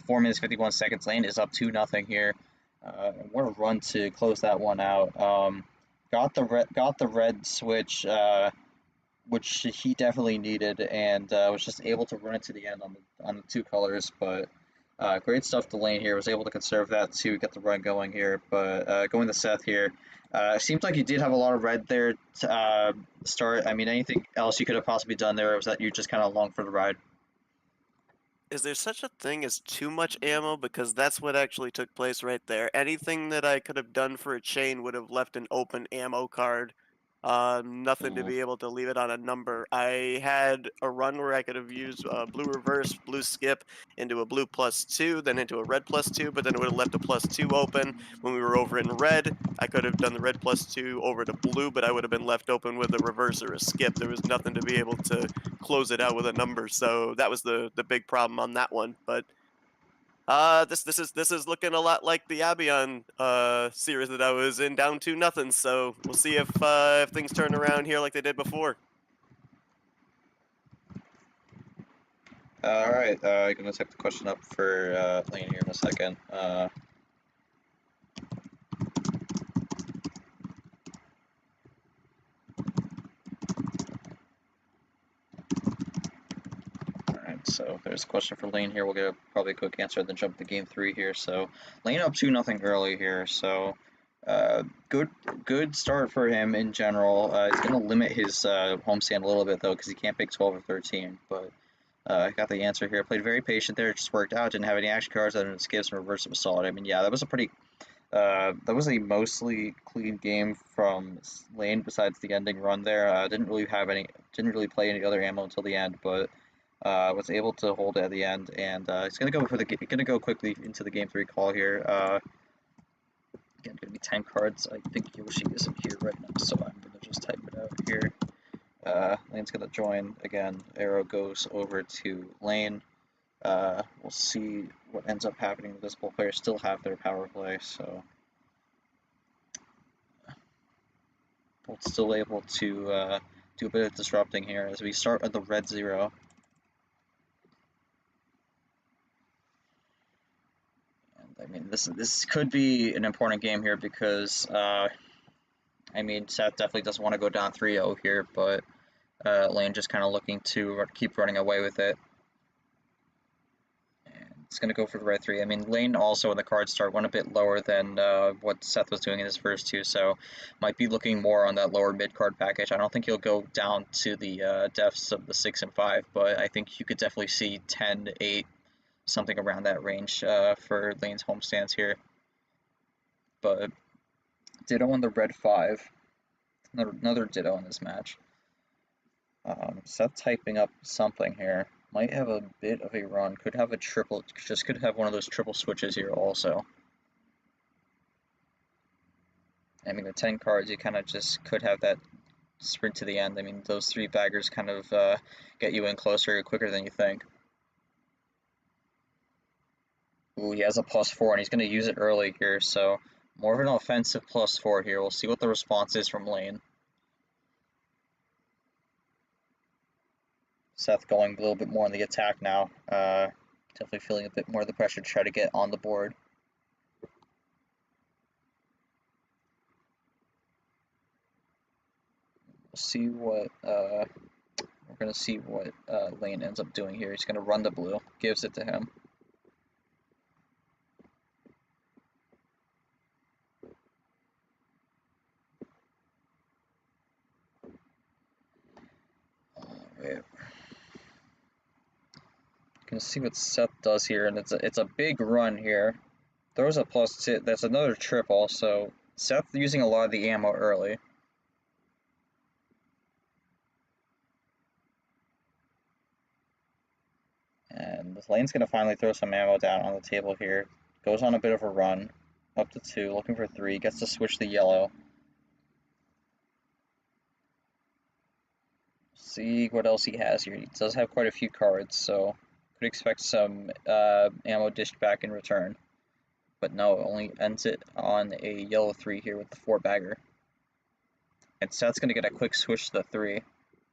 4 minutes, 51 seconds. Lane is up 2-0 here. What a run to close that one out. Got the red switch, which he definitely needed, and was just able to run it to the end on the 2 colors. But great stuff to Lane here. Was able to conserve that to get the run going here. But going to Seth here. Seems like you did have a lot of red there to start. I mean, anything else you could have possibly done there, or was that you just kind of along for the ride?
Is there such a thing as too much ammo? Because that's what actually took place right there. Anything that I could have done for a chain would have left an open ammo card. Nothing to be able to leave it on a number. I had a run where I could have used blue reverse, blue skip into a blue +2, then into a red +2, but then it would have left a +2 open. When we were over in red, I could have done the red +2 over to blue, but I would have been left open with a reverse or a skip. There was nothing to be able to close it out with a number, so that was the big problem on that one. But this is looking a lot like the Abyan series that I was in, down 2-0. So we'll see if things turn around here like they did before.
All right, I'm gonna type the question up for Lane here in a second. All right, so So there's a question for Lane here. We'll get probably a quick answer, then jump to game 3 here. So Lane up 2-0 early here. So good start for him in general. He's going to limit his homestand a little bit though, because he can't pick 12 or 13. But got the answer here. Played very patient there. It just worked out. Didn't have any action cards other than skips and reverse of assault. I mean, yeah, that was a pretty. That was a mostly clean game from Lane. Besides the ending run there, didn't really play any other ammo until the end, but was able to hold it at the end. And he's gonna go quickly into the game 3 call here. Again, gonna be 10 cards. I think Yoshi isn't here right now, so I'm gonna just type it out here. Lane's gonna join again. Arrow goes over to Lane. We'll see what ends up happening. The visible players still have their power play, so both still able to do a bit of disrupting here as we start at the red 0. And I mean, this could be an important game here because I mean, Seth definitely doesn't want to go down 3-0 here, but Lane just kind of looking to keep running away with it. It's going to go for the red 3. I mean, Lane also in the card start went a bit lower than what Seth was doing in his first 2, so might be looking more on that lower mid card package. I don't think he'll go down to the depths of the 6 and 5, but I think you could definitely see 10, 8, something around that range for Lane's homestands here. But ditto on the red 5. Another ditto in this match. Seth typing up something here. Might have a bit of a run. Could have a triple. Could have one of those triple switches here also. I mean, the 10 cards, you kind of just could have that sprint to the end. I mean, those 3 baggers kind of get you in closer quicker than you think. Ooh, he has a +4, and he's going to use it early here, so more of an offensive +4 here. We'll see what the response is from Lane. Seth going a little bit more on the attack now. Definitely feeling a bit more of the pressure to try to get on the board. We'll see what we're gonna see what Lane ends up doing here. He's gonna run the blue, gives it to him. Alright. Gonna see what Seth does here, and it's a big run here. Throws a +2. That's another trip also. Seth using a lot of the ammo early. And Lane's gonna finally throw some ammo down on the table here. Goes on a bit of a run, up to 2, looking for 3. Gets to switch the yellow. See what else he has here. He does have quite a few cards, so could expect some ammo dished back in return. But no, only ends it on a yellow 3 here with the 4 bagger. And Seth's going to get a quick switch to the 3.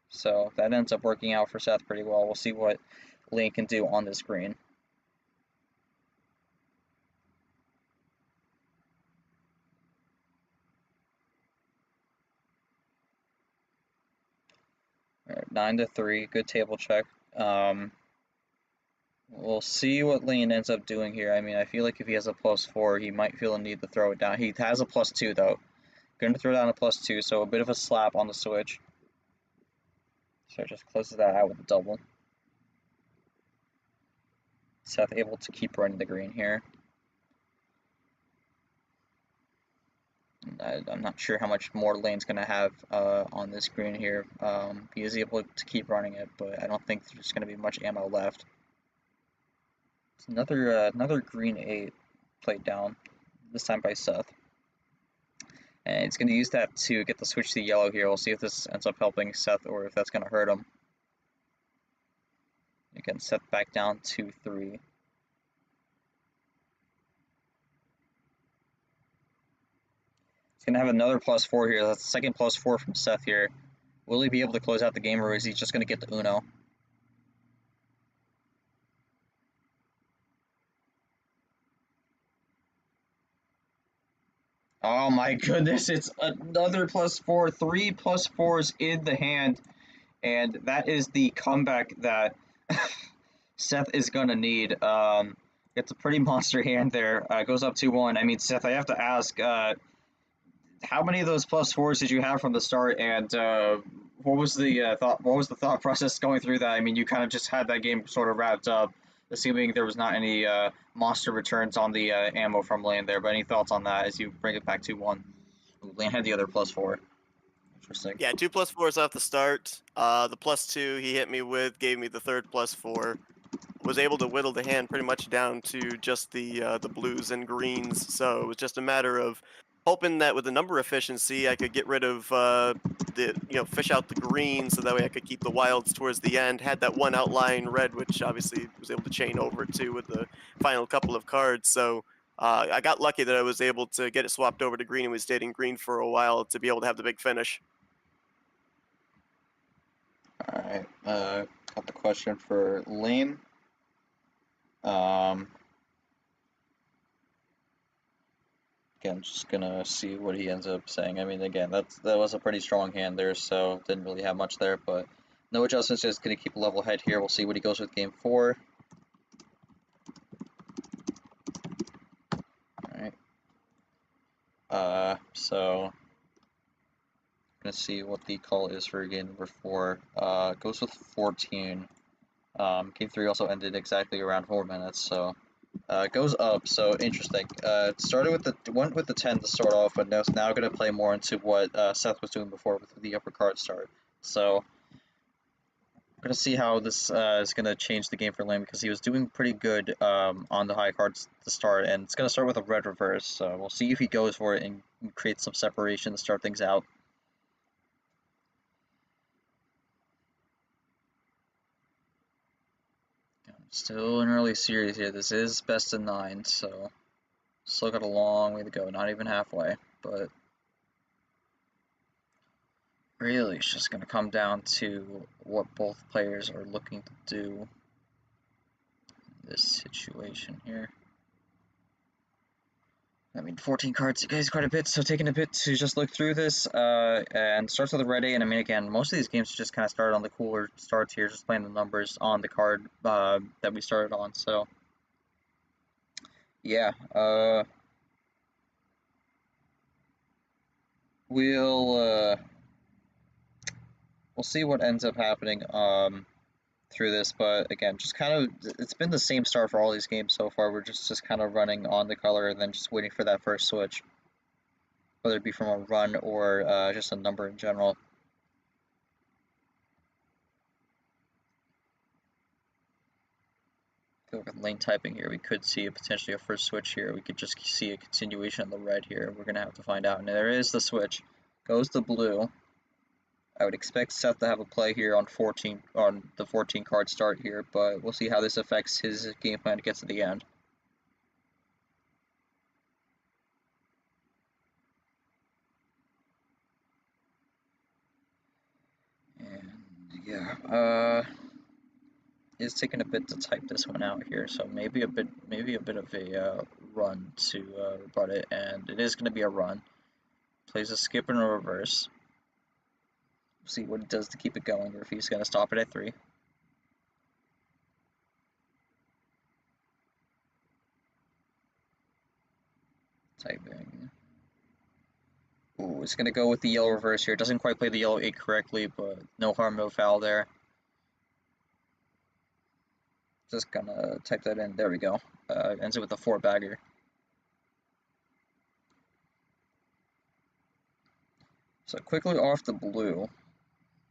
So that ends up working out for Seth pretty well. We'll see what Lane can do on this green. Alright, 9-3, good table check. We'll see what Lane ends up doing here. I mean, I feel like if he has a +4, he might feel a need to throw it down. He has a +2 though. Going to throw down a +2, so a bit of a slap on the switch. So just closes that out with a double. Seth able to keep running the green here. I'm not sure how much more Lane's going to have on this green here. He is able to keep running it, but I don't think there's going to be much ammo left. It's another green 8 played down, this time by Seth. And it's going to use that to get the switch to the yellow here. We'll see if this ends up helping Seth or if that's going to hurt him. Again, Seth back down to 3. He's going to have another +4 here. That's the second +4 from Seth here. Will he be able to close out the game, or is he just going to get the Uno? Oh my goodness, it's another +4, 3 +4s in the hand, and that is the comeback that Seth is gonna need. It's a pretty monster hand there. Goes up 2-1. I mean, Seth, I have to ask, how many of those +4s did you have from the start, and what was the thought? What was the thought process going through that? I mean, you kind of just had that game sort of wrapped up, assuming there was not any monster returns on the ammo from Lane there. But any thoughts on that as you bring it back 2-1? Lane had the other +4. Interesting.
Yeah, 2 +4s off the start. The +2 he hit me with gave me the third +4. Was able to whittle the hand pretty much down to just the blues and greens. So it was just a matter of hoping that with the number efficiency, I could get rid of fish out the greens, so that way I could keep the wilds towards the end. Had that one outlying red, which obviously was able to chain over to with the final couple of cards. So I got lucky that I was able to get it swapped over to green and was dating green for a while to be able to have the big finish.
All right. Got the question for Lane. Again, just gonna see what he ends up saying. I mean, again, that was a pretty strong hand there, so didn't really have much there, but no adjustments, just gonna keep a level head here. We'll see what he goes with game 4. Alright. So gonna see what the call is for game number 4. Goes with 14. Game 3 also ended exactly around 4 minutes, so goes up, so interesting. Started with went with the 10 to start off, but now going to play more into what Seth was doing before with the upper card start. So I'm going to see how this is going to change the game for Lane, because he was doing pretty good on the high cards to start, and it's going to start with a red reverse. So we'll see if he goes for it and creates some separation to start things out. Still an early series here. This is best of 9, so still got a long way to go. Not even halfway, but really it's just going to come down to what both players are looking to do in this situation here. I mean, 14 cards, you guys quite a bit, so taking a bit to just look through this, and starts with a red 8, and I mean, again, most of these games just kind of started on the cooler starts here, just playing the numbers on the card that we started on, so yeah, we'll see what ends up happening through this, but again, just kind of, it's been the same start for all these games so far. We're just kind of running on the color and then just waiting for that first switch, whether it be from a run or just a number in general. Go with lane typing here. We could see potentially a first switch here. We could just see a continuation of the red here. We're gonna have to find out. And there is the switch. Goes the blue. I would expect Seth to have a play here on the 14 card start here, but we'll see how this affects his game plan to get to the end. And yeah, it's taking a bit to type this one out here, so maybe a bit of a run to rebut it, and it is going to be a run. Plays a skip and a reverse. See what it does to keep it going, or if he's going to stop it at 3. Typing. Ooh, it's going to go with the yellow reverse here. Doesn't quite play the yellow 8 correctly, but no harm, no foul there. Just going to type that in. There we go. Ends it with a 4-bagger. So quickly off the blue.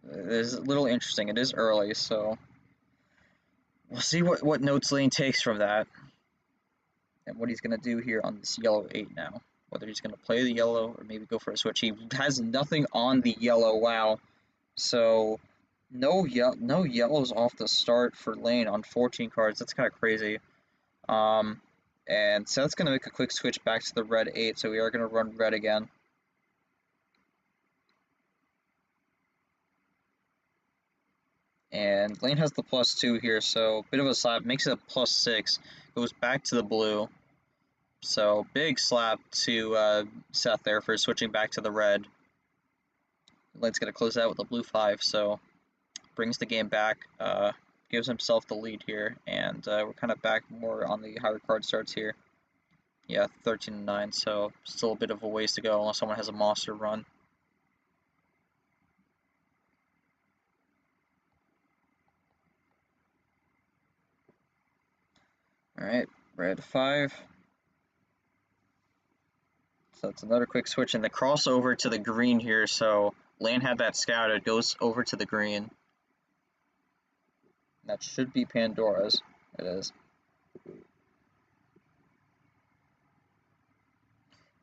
It is a little interesting. It is early, so we'll see what notes Lane takes from that, and what he's going to do here on this yellow 8 now. Whether he's going to play the yellow or maybe go for a switch. He has nothing on the yellow. Wow. So no yellows off the start for Lane on 14 cards. That's kind of crazy. And Seth's going to make a quick switch back to the red 8, so we are going to run red again. And Lane has the +2 here, so bit of a slap, makes it a +6, goes back to the blue. So big slap to Seth there for switching back to the red. Lane's going to close out with a blue 5, so brings the game back. gives himself the lead here, and we're kind of back more on the higher card starts here. Yeah, 13-9, so still a bit of a ways to go unless someone has a monster run. Alright, red 5. So it's another quick switch, and the crossover to the green here, so Lane had that scouted, goes over to the green. That should be Pandora's. It is.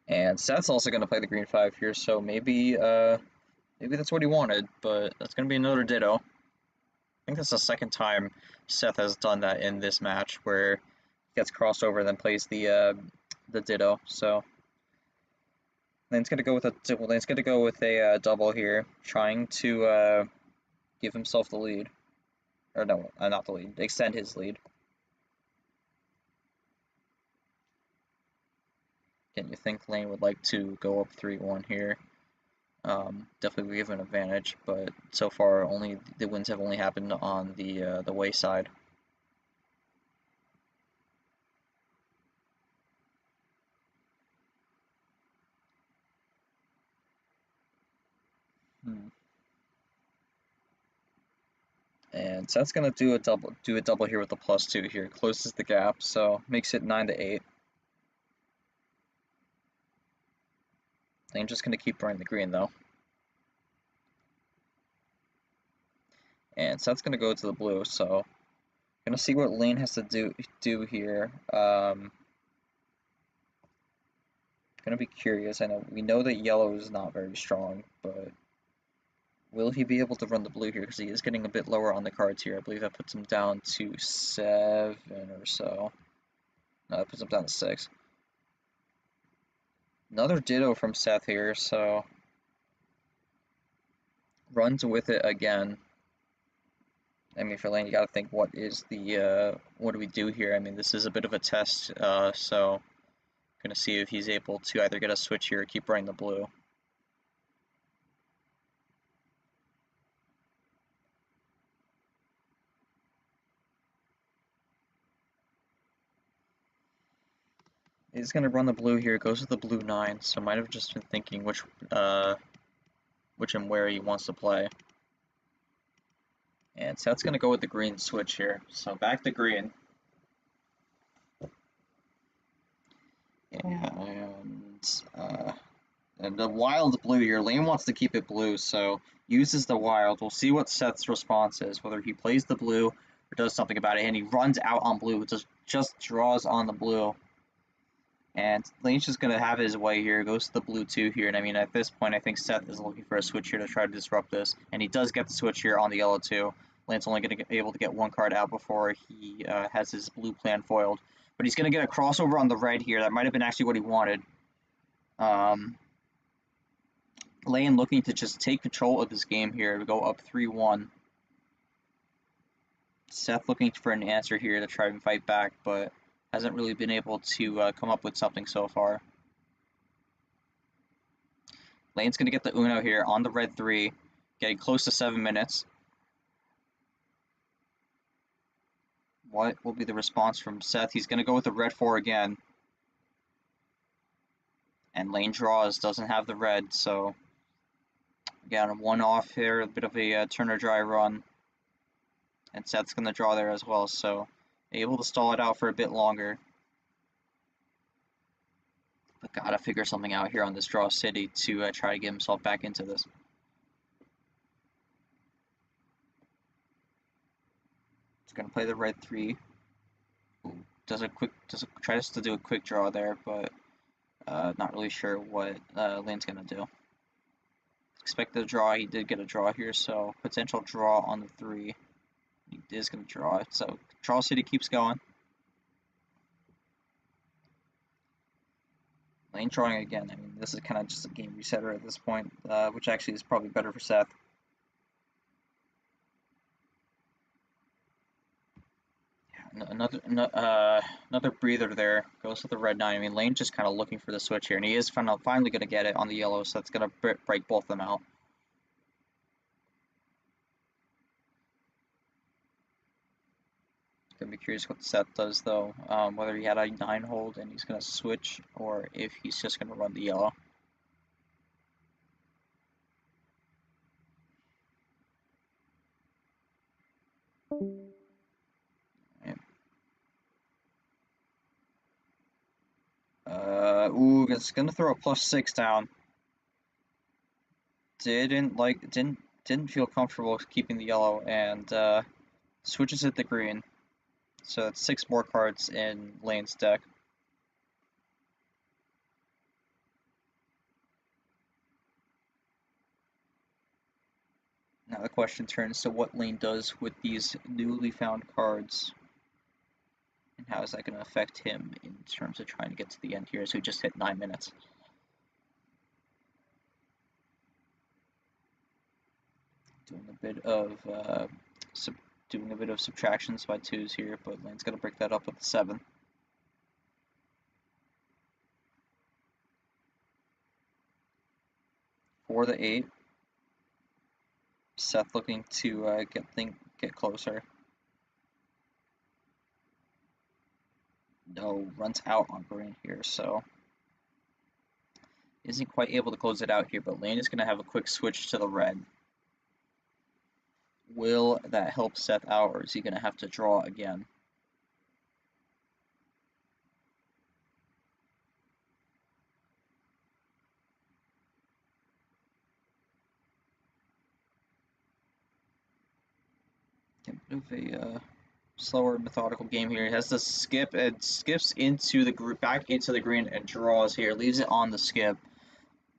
And Seth's also going to play the green 5 here, so maybe that's what he wanted, but that's going to be another ditto. I think that's the second time Seth has done that in this match, where he gets crossed over and then plays the ditto. So Lane's going to go with a double here, trying to give himself the lead. Or no, not the lead, extend his lead. Again, you think Lane would like to go up 3-1 here. Definitely give an advantage, but so far only the wins have only happened on the way side. And Seth's gonna do a double here with the +2 here, closes the gap, so makes it 9-8. Lane's just gonna keep running the green though. And Seth's gonna go to the blue, so gonna see what Lane has to do here. Gonna be curious. I know we know that yellow is not very strong, but will he be able to run the blue here? Because he is getting a bit lower on the cards here. I believe that puts him down to 7 or so. No, that puts him down to 6. Another ditto from Seth here, so runs with it again. I mean, for Lane, you gotta think, what do we do here? I mean, this is a bit of a test, so gonna see if he's able to either get a switch here or keep running the blue. He's gonna run the blue here, goes with the blue 9, so might have just been thinking which and where he wants to play. And Seth's gonna go with the green switch here, so back to green. And the wild blue here, Lane wants to keep it blue, so uses the wild. We'll see what Seth's response is, whether he plays the blue or does something about it, and he runs out on blue, just draws on the blue. And Lane's just going to have his way here, goes to the blue 2 here, and I mean, at this point, I think Seth is looking for a switch here to try to disrupt this, and he does get the switch here on the yellow 2. Lane's only going to be able to get one card out before he has his blue plan foiled. But he's going to get a crossover on the red here. That might have been actually what he wanted. Lane looking to just take control of this game here to go up 3-1. Seth looking for an answer here to try and fight back, but hasn't really been able to come up with something so far. Lane's going to get the Uno here on the red 3, getting close to 7 minutes. What will be the response from Seth? He's going to go with the red 4 again. And Lane draws, doesn't have the red, so again, 1 off here, a bit of a turn or dry run. And Seth's going to draw there as well, so able to stall it out for a bit longer. But gotta figure something out here on this draw city to try to get himself back into this. He's going to play the red 3. Tries to do a quick draw there, but not really sure what Lane's going to do. Expected a draw. He did get a draw here, so potential draw on the 3. He is going to draw it, so draw city keeps going. Lane drawing again. I mean, this is kind of just a game resetter at this point, which actually is probably better for Seth. Another breather there. Goes to the red 9. I mean, Lane's just kind of looking for the switch here, and he is finally going to get it on the yellow, so that's going to break both of them out. Gonna be curious what Seth does though. Whether he had a 9 hold and he's gonna switch, or if he's just gonna run the yellow. Ooh, it's gonna throw a +6 down. Didn't feel comfortable keeping the yellow, and switches it to green. So that's 6 more cards in Lane's deck. Now the question turns to what Lane does with these newly found cards, and how is that going to affect him in terms of trying to get to the end here, so he just hit 9 minutes. Doing a bit of subtractions by 2s here, but Lane's going to break that up with the 7. For the 8, Seth looking to get closer. No, runs out on green here, so isn't quite able to close it out here, but Lane is going to have a quick switch to the red. Will that help Seth out, or is he going to have to draw again? A bit of a slower, methodical game here. He has to skip, and skips into the back into the green and draws here. Leaves it on the skip.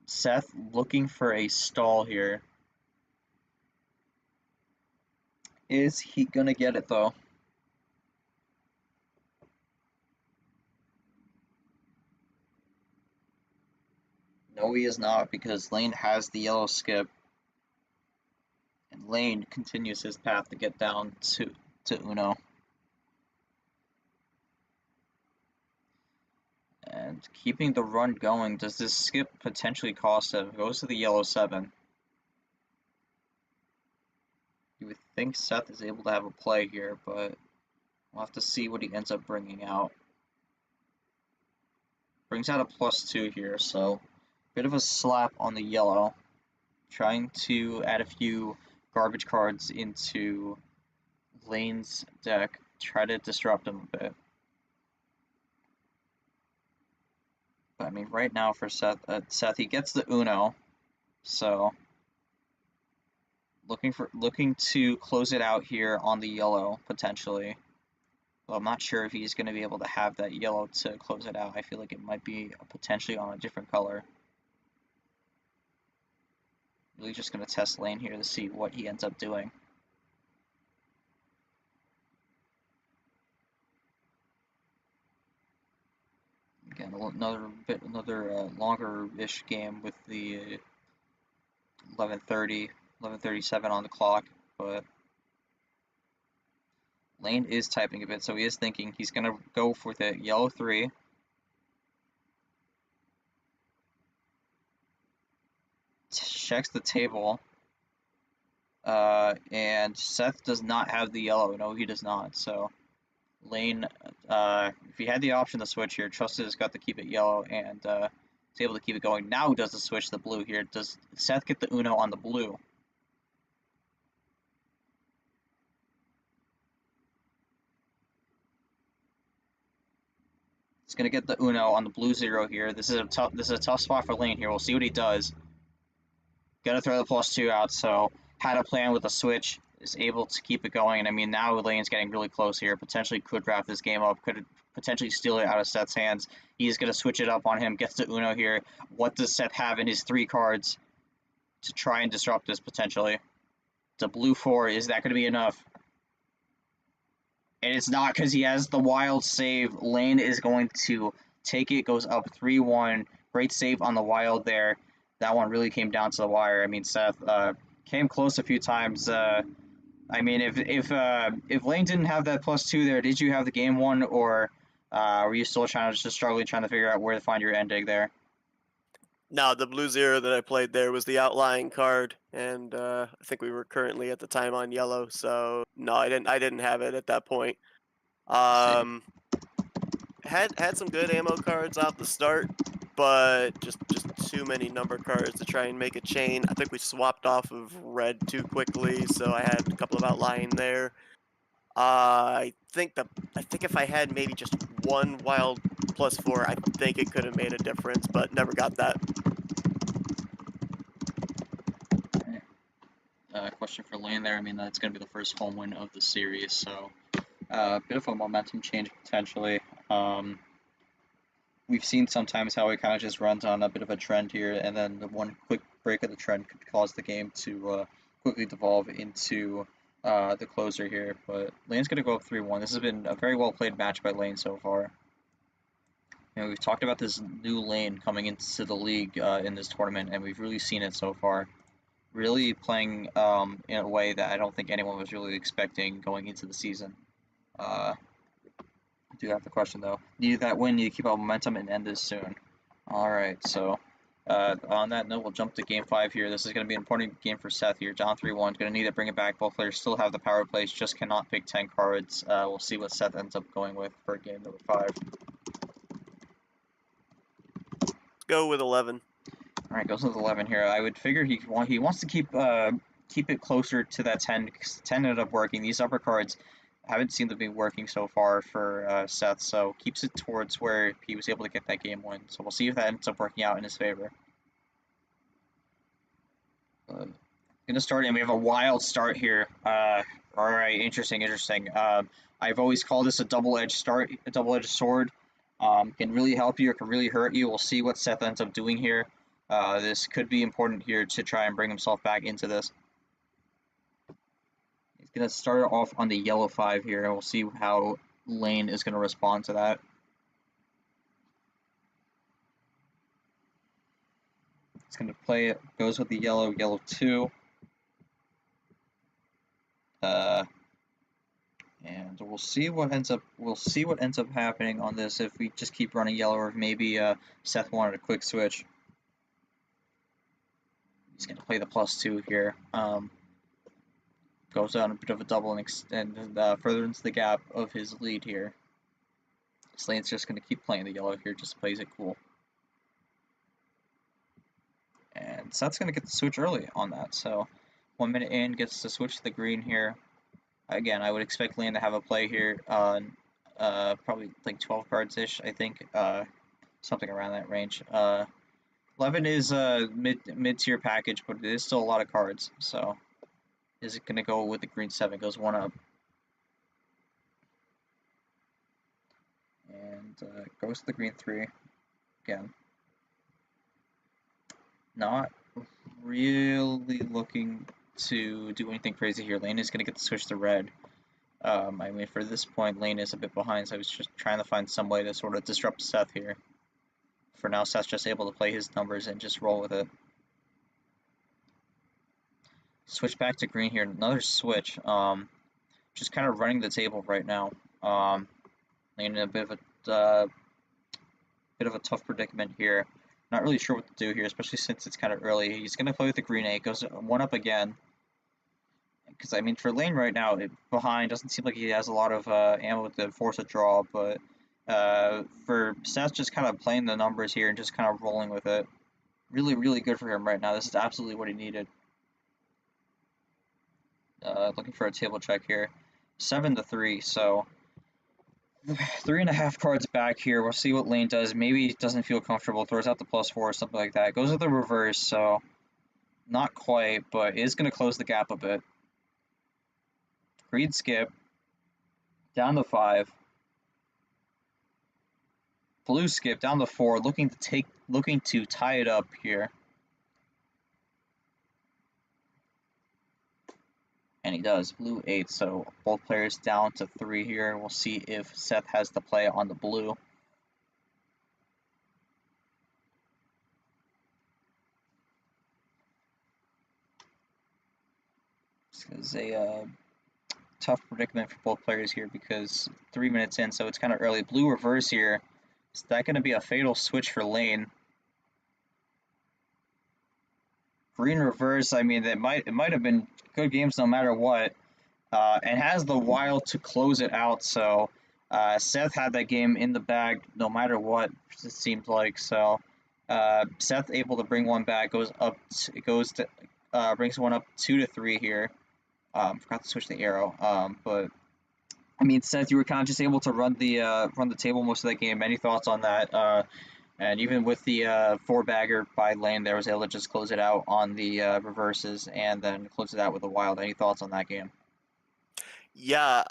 Seth looking for a stall here. Is he gonna get it though? No, he is not, because Lane has the yellow skip, and Lane continues his path to get down to Uno. And keeping the run going, does this skip potentially cost him? Goes to the yellow 7. You would think Seth is able to have a play here, but we'll have to see what he ends up bringing out. Brings out a +2 here, so bit of a slap on the yellow. Trying to add a few garbage cards into Lane's deck, try to disrupt him a bit. But I mean, right now for Seth, he gets the Uno, so looking to close it out here on the yellow potentially. Well, I'm not sure if he's going to be able to have that yellow to close it out. I feel like it might be potentially on a different color. Really just going to test Lane here to see what he ends up doing. Again, another longer-ish game with the 11:37 on the clock, but Lane is typing a bit, so he is thinking he's going to go for the yellow 3. Checks the table, and Seth does not have the yellow. No, he does not, so Lane, if he had the option to switch here, trusted has got to keep it yellow, and is able to keep it going. Now he does the switch to the blue here. Does Seth get the Uno on the blue? He's gonna get the Uno on the blue 0 here. This is a tough spot for Lane here. We'll see what he does. Gotta throw the +2 out, so had a plan with a switch, is able to keep it going. And I mean, now Lane's getting really close here. Potentially could wrap this game up, could potentially steal it out of Seth's hands. He's gonna switch it up on him, gets the Uno here. What does Seth have in his 3 cards to try and disrupt this potentially? The blue 4, is that gonna be enough? And it's not, because he has the wild save. Lane is going to take it, goes up 3-1. Great save on the wild there. That one really came down to the wire. I mean, Seth came close a few times. I mean, if Lane didn't have that +2 there, did you have the game won, or were you still struggling trying to figure out where to find your end egg there?
No, the blue 0 that I played there was the outlying card, and I think we were currently at the time on yellow. So no, I didn't have it at that point.
see.
Had some good ammo cards off the start, but just too many number cards to try and make a chain. I think we swapped off of red too quickly, so I had a couple of outlying there. I think if I had maybe just one wild +4, I think it could have made a difference, but never got that.
Question for Lane there. I mean, that's going to be the first home win of the series, so a bit of a momentum change potentially. We've seen sometimes how it kind of just runs on a bit of a trend here, and then the one quick break of the trend could cause the game to quickly devolve into the closer here. But Lane's going to go up 3-1. This has been a very well played match by Lane so far. You know, we've talked about this new Lane coming into the league in this tournament, and we've really seen it so far. Really playing in a way that I don't think anyone was really expecting going into the season. I do have the question though. Need that win, need to keep up momentum and end this soon. Alright, so on that note, we'll jump to game 5 here. This is going to be an important game for Seth here. Down 3-1, going to need to bring it back. Both players still have the power plays, just cannot pick 10 cards. We'll see what Seth ends up going with for game number 5.
Let's go with 11.
All right, goes with 11 here. I would figure he wants to keep it closer to that 10 because 10 ended up working. These upper cards haven't seemed to be working so far for Seth, so keeps it towards where he was able to get that game win. So we'll see if that ends up working out in his favor. Gonna start, and we have a wild start here. All right, interesting. I've always called this a double-edged start, a double-edged sword. Can really help you, or can really hurt you. We'll see what Seth ends up doing here. This could be important here to try and bring himself back into this. He's going to start off on the yellow 5 here, and we'll see how Lane is going to respond to that. He's going to play it, goes with the yellow 2. And we'll see what ends up happening on this if we just keep running yellow, or if maybe Seth wanted a quick switch. He's going to play the +2 here. Goes on a bit of a double and extend further into the gap of his lead here. Slane's just going to keep playing the yellow here, just plays it cool. And Seth's going to get the switch early on that. So 1 minute in, gets to switch to the green here. Again, I would expect Lane to have a play here on probably like 12 cards-ish, I think. Something around that range. 11 is a mid-tier package, but it is still a lot of cards. So, is it going to go with the green 7? Goes 1 up. And goes to the green 3. Again. Not really looking to do anything crazy here. Lane is going to get the switch to red. I mean, for this point, Lane is a bit behind, so I was just trying to find some way to sort of disrupt Seth here. For now, Seth's just able to play his numbers and just roll with it. Switch back to green here. Another switch. Just kind of running the table right now. Lane in a bit of a tough predicament here. Not really sure what to do here, especially since it's kind of early. He's going to play with the green 8. Goes 1 up again. Because, I mean, for Lane right now, behind, doesn't seem like he has a lot of ammo to force a draw, but for Seth, just kind of playing the numbers here and just kind of rolling with it. Really, really good for him right now. This is absolutely what he needed. Looking for a table check here. 7-3, so 3.5 cards back here. We'll see what Lane does. Maybe he doesn't feel comfortable, throws out the +4 or something like that. Goes with the reverse, so not quite, but is going to close the gap a bit. Green skip. Down to 5. Blue skip down to 4, looking to tie it up here. And he does. Blue 8, so both players down to 3 here. We'll see if Seth has the play on the blue. This is a tough predicament for both players here because 3 minutes in, so it's kind of early. Blue reverse here. Is that going to be a fatal switch for Lane? Green reverse, I mean, it might have been good games no matter what, and has the wild to close it out. So Seth had that game in the bag no matter what, it seemed like. So Seth able to bring one back, brings one up 2-3 here. Forgot to switch the arrow. But I mean, Seth, you were kind of just able to run the table most of that game. Any thoughts on that? And even with the four-bagger by Lane, there was able to just close it out on the reverses and then close it out with a wild. Any thoughts on that game?
Yeah,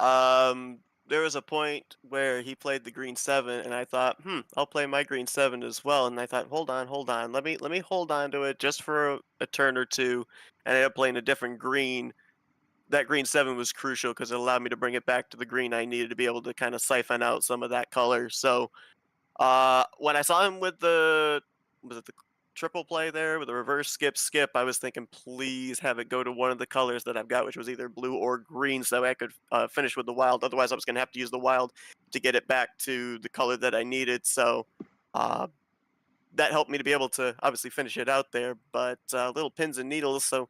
there was a point where he played the green 7, and I thought, I'll play my green 7 as well. And I thought, hold on, let me hold on to it just for a turn or two. And I ended up playing a different green. That green 7 was crucial because it allowed me to bring it back to the green I needed to be able to kind of siphon out some of that color. So when I saw him with the triple play there with the reverse skip, I was thinking, please have it go to one of the colors that I've got, which was either blue or green, so I could finish with the wild. Otherwise, I was going to have to use the wild to get it back to the color that I needed. So that helped me to be able to obviously finish it out there. But little pins and needles. So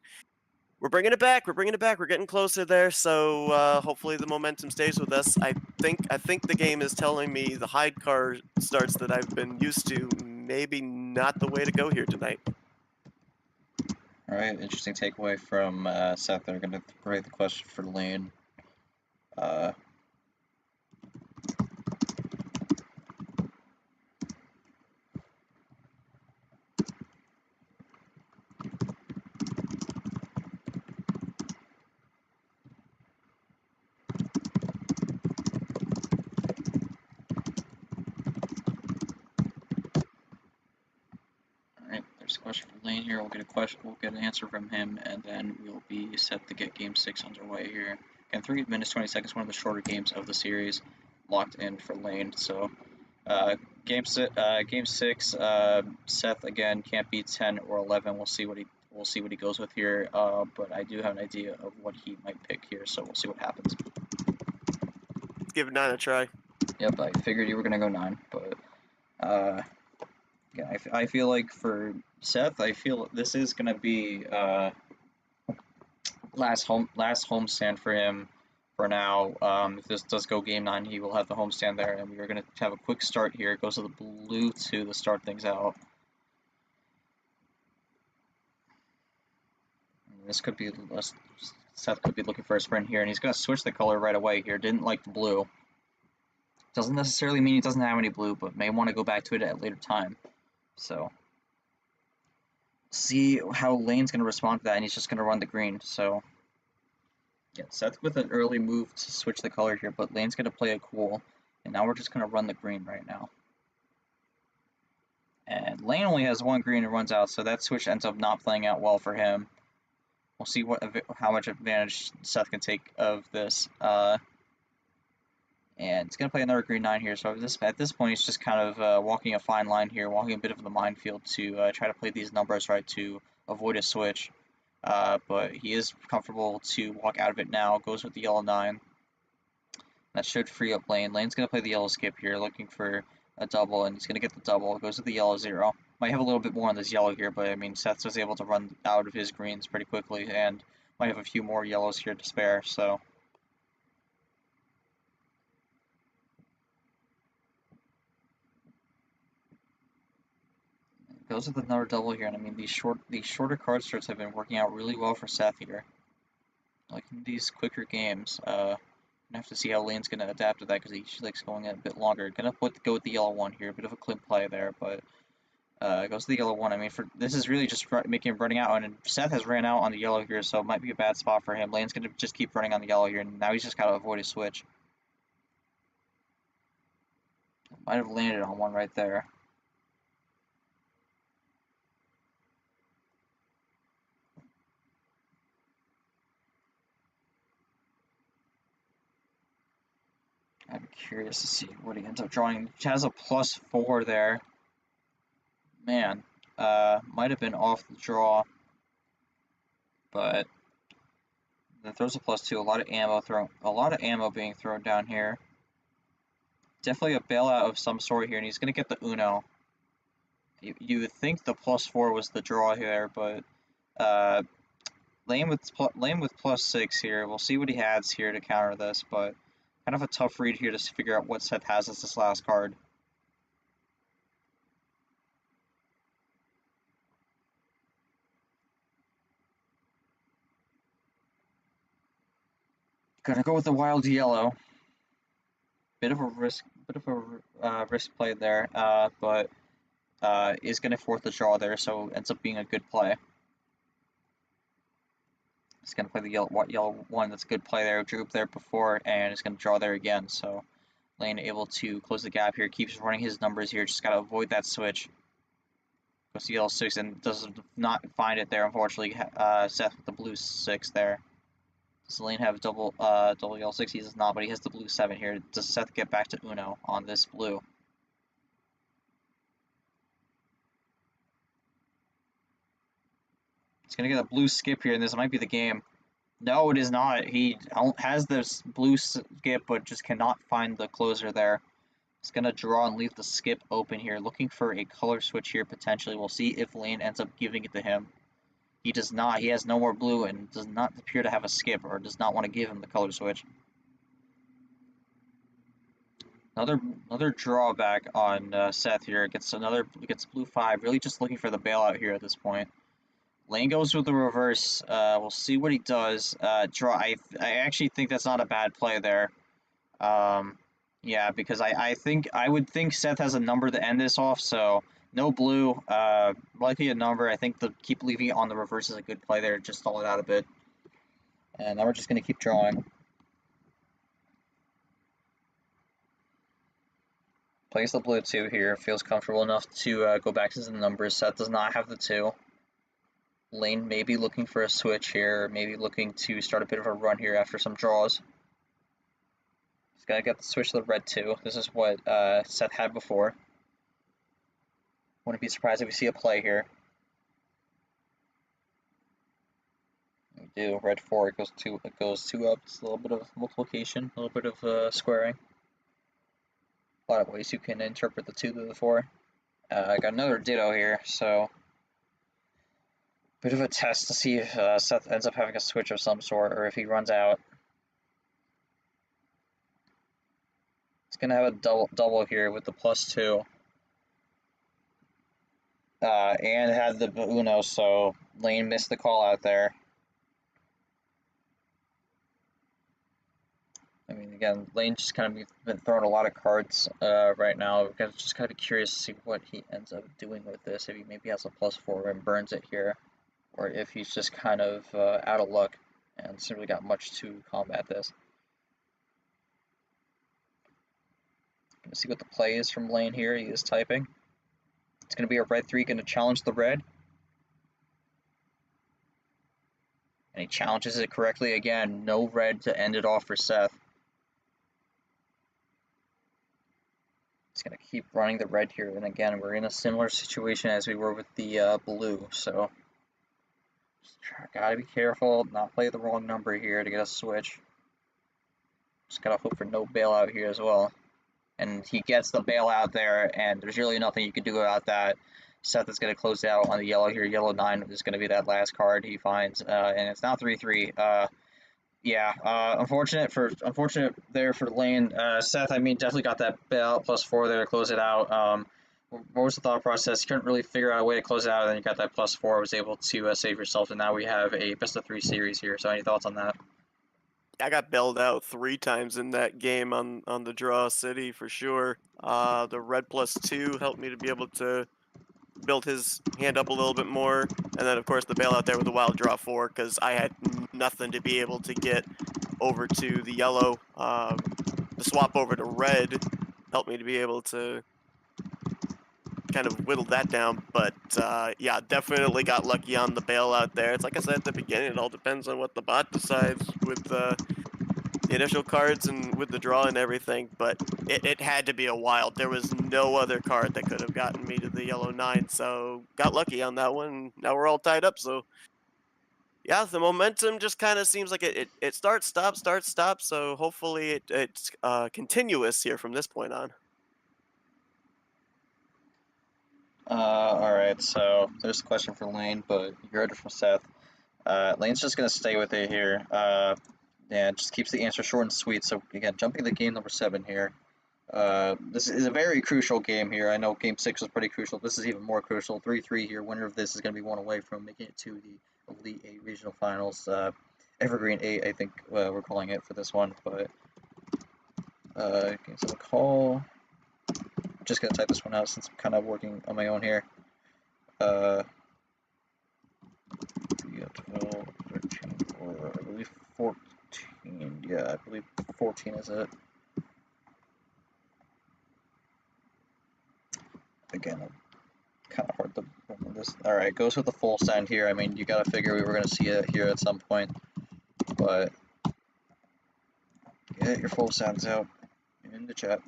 we're bringing it back. We're getting closer there. So hopefully the momentum stays with us. I think the game is telling me the high card starts that I've been used to. Maybe not the way to go here tonight.
All right, interesting takeaway from Seth. They're going to create the question for Lane. There's a question for Lane here. We'll get an answer from him, and then we'll be set to get Game 6 underway here. Again, 3 minutes 20 seconds, one of the shorter games of the series, locked in for Lane. So, Game 6, Seth again can't beat 10 or 11. We'll see what he goes with here. But I do have an idea of what he might pick here, so we'll see what happens.
Let's give 9 a try.
Yep, I figured you were gonna go 9, but yeah, I feel like for Seth, I feel this is gonna be last homestand for him for now. If this does go game 9, he will have the homestand there, and we are gonna have a quick start here. It goes to the blue 2 to start things out. And this could be Seth could be looking for a sprint here, and he's gonna switch the color right away here. Didn't like the blue. Doesn't necessarily mean he doesn't have any blue, but may want to go back to it at a later time. So, see how Lane's going to respond to that, and he's just going to run the green. So, yeah, Seth with an early move to switch the color here, but Lane's going to play it cool, and now we're just going to run the green right now. And Lane only has 1 green and runs out, so that switch ends up not playing out well for him. We'll see how much advantage Seth can take of this. And it's going to play another green 9 here, so at this point he's just kind of walking a fine line here, walking a bit of the minefield to try to play these numbers right to avoid a switch. But he is comfortable to walk out of it now, goes with the yellow 9. That should free up Lane. Lane's going to play the yellow skip here, looking for a double, and he's going to get the double. Goes with the yellow 0. Might have a little bit more on this yellow here, but I mean, Seth was able to run out of his greens pretty quickly, and might have a few more yellows here to spare, so... Goes with another double here, and I mean these shorter card starts have been working out really well for Seth here. Like in these quicker games, gonna have to see how Lane's gonna adapt to that because he likes going a bit longer. Gonna go with the yellow 1 here, a bit of a clip play there, but goes to the yellow 1. I mean, this is really just making him running out, and Seth has ran out on the yellow here, so it might be a bad spot for him. Lane's gonna just keep running on the yellow here, and now he's just gotta avoid a switch. Might have landed on one right there. I'm curious to see what he ends up drawing. He has a +4 there. Man, might have been off the draw, but that throws a +2. A lot of ammo being thrown down here. Definitely a bailout of some sort here, and he's gonna get the Uno. You would think the +4 was the draw here, but Lane with +6 here. We'll see what he has here to counter this, but Kind of a tough read here to figure out what Seth has as this last card. Gonna go with the wild yellow. Bit of a risk play there, but is gonna force the draw there, so ends up being a good play. He's gonna play the yellow one. That's a good play there. Drew up there before, and is gonna draw there again. So Lane able to close the gap here. Keeps running his numbers here. Just gotta avoid that switch. Goes to yellow 6 and does not find it there. Unfortunately, Seth with the blue 6 there. Does Lane have double yellow 6? He does not, but he has the blue 7 here. Does Seth get back to Uno on this blue? He's gonna get a blue skip here, and this might be the game. No, it is not. He has this blue skip, but just cannot find the closer there. He's gonna draw and leave the skip open here, looking for a color switch here potentially. We'll see if Lane ends up giving it to him. He does not. He has no more blue and does not appear to have a skip, or does not want to give him the color switch. Another drawback on Seth here. Gets blue 5. Really just looking for the bailout here at this point. Lane goes with the reverse. We'll see what he does. Draw. I actually think that's not a bad play there. Yeah, because I would think Seth has a number to end this off. So no blue. Likely a number. I think keep leaving it on the reverse is a good play there. Just stall it out a bit. And now we're just gonna keep drawing. Plays the blue 2 here. Feels comfortable enough to go back to the numbers. Seth does not have the 2. Lane may be looking for a switch here, maybe looking to start a bit of a run here after some draws. He's got to get the switch to the red 2. This is what Seth had before. Wouldn't be surprised if we see a play here. We do. Red 4, it goes 2 up. It's a little bit of multiplication, a little bit of squaring. A lot of ways you can interpret the 2 to the 4. I got another ditto here, so bit of a test to see if Seth ends up having a switch of some sort, or if he runs out. He's gonna have a double here with the +2, and had the Uno, so Lane missed the call out there. I mean, again, Lane just kind of been throwing a lot of cards right now. We're just kind of curious to see what he ends up doing with this. If he maybe has a +4 and burns it here, or if he's just kind of out of luck and simply got much to combat this. Gonna see what the play is from Lane here. He is typing. It's gonna be a red 3, gonna challenge the red. And he challenges it correctly again. No red to end it off for Seth. He's gonna keep running the red here, and again, we're in a similar situation as we were with the blue, so gotta be careful, not play the wrong number here to get a switch. Just gotta hope for no bailout here as well. And he gets the bailout there, and there's really nothing you can do about that. Seth is gonna close out on the yellow here. Yellow 9 is gonna be that last card he finds, and it's now 3-3. Yeah, unfortunate there for Lane. Seth, I mean, definitely got that bailout +4 there to close it out. What was the thought process? You couldn't really figure out a way to close it out, and then you got that +4, was able to save yourself, and now we have a best-of-3 series here. So any thoughts on that?
I got bailed out 3 times in that game on the draw city for sure. The red +2 helped me to be able to build his hand up a little bit more, and then of course the bailout there with the wild draw 4, because I had nothing to be able to get over to the yellow. The swap over to red helped me to be able to kind of whittle that down, but yeah, definitely got lucky on the bailout there. It's like I said at the beginning, it all depends on what the bot decides with the initial cards and with the draw and everything, but it had to be a wild. There was no other card that could have gotten me to the yellow 9, so got lucky on that one. Now we're all tied up, so yeah, the momentum just kind of seems like it starts, stops, so hopefully it's continuous here from this point on.
Alright, so there's a question for Lane, but you heard it from Seth. Lane's just going to stay with it here. and just keeps the answer short and sweet. So again, jumping to game number 7 here. This is a very crucial game here. I know game 6 was pretty crucial. This is even more crucial. 3-3 here. Winner of this is going to be one away from making it to the Elite 8 regional finals. Evergreen 8, I think we're calling it for this one. But game 7 call. Just going to type this one out since I'm kind of working on my own here. 12, 13, or I believe 14. Yeah, I believe 14 is it. Again, kind of hard to remember this. Alright, goes with the full send here. I mean, you gotta figure we were gonna see it here at some point. But get your full sends out in the chat.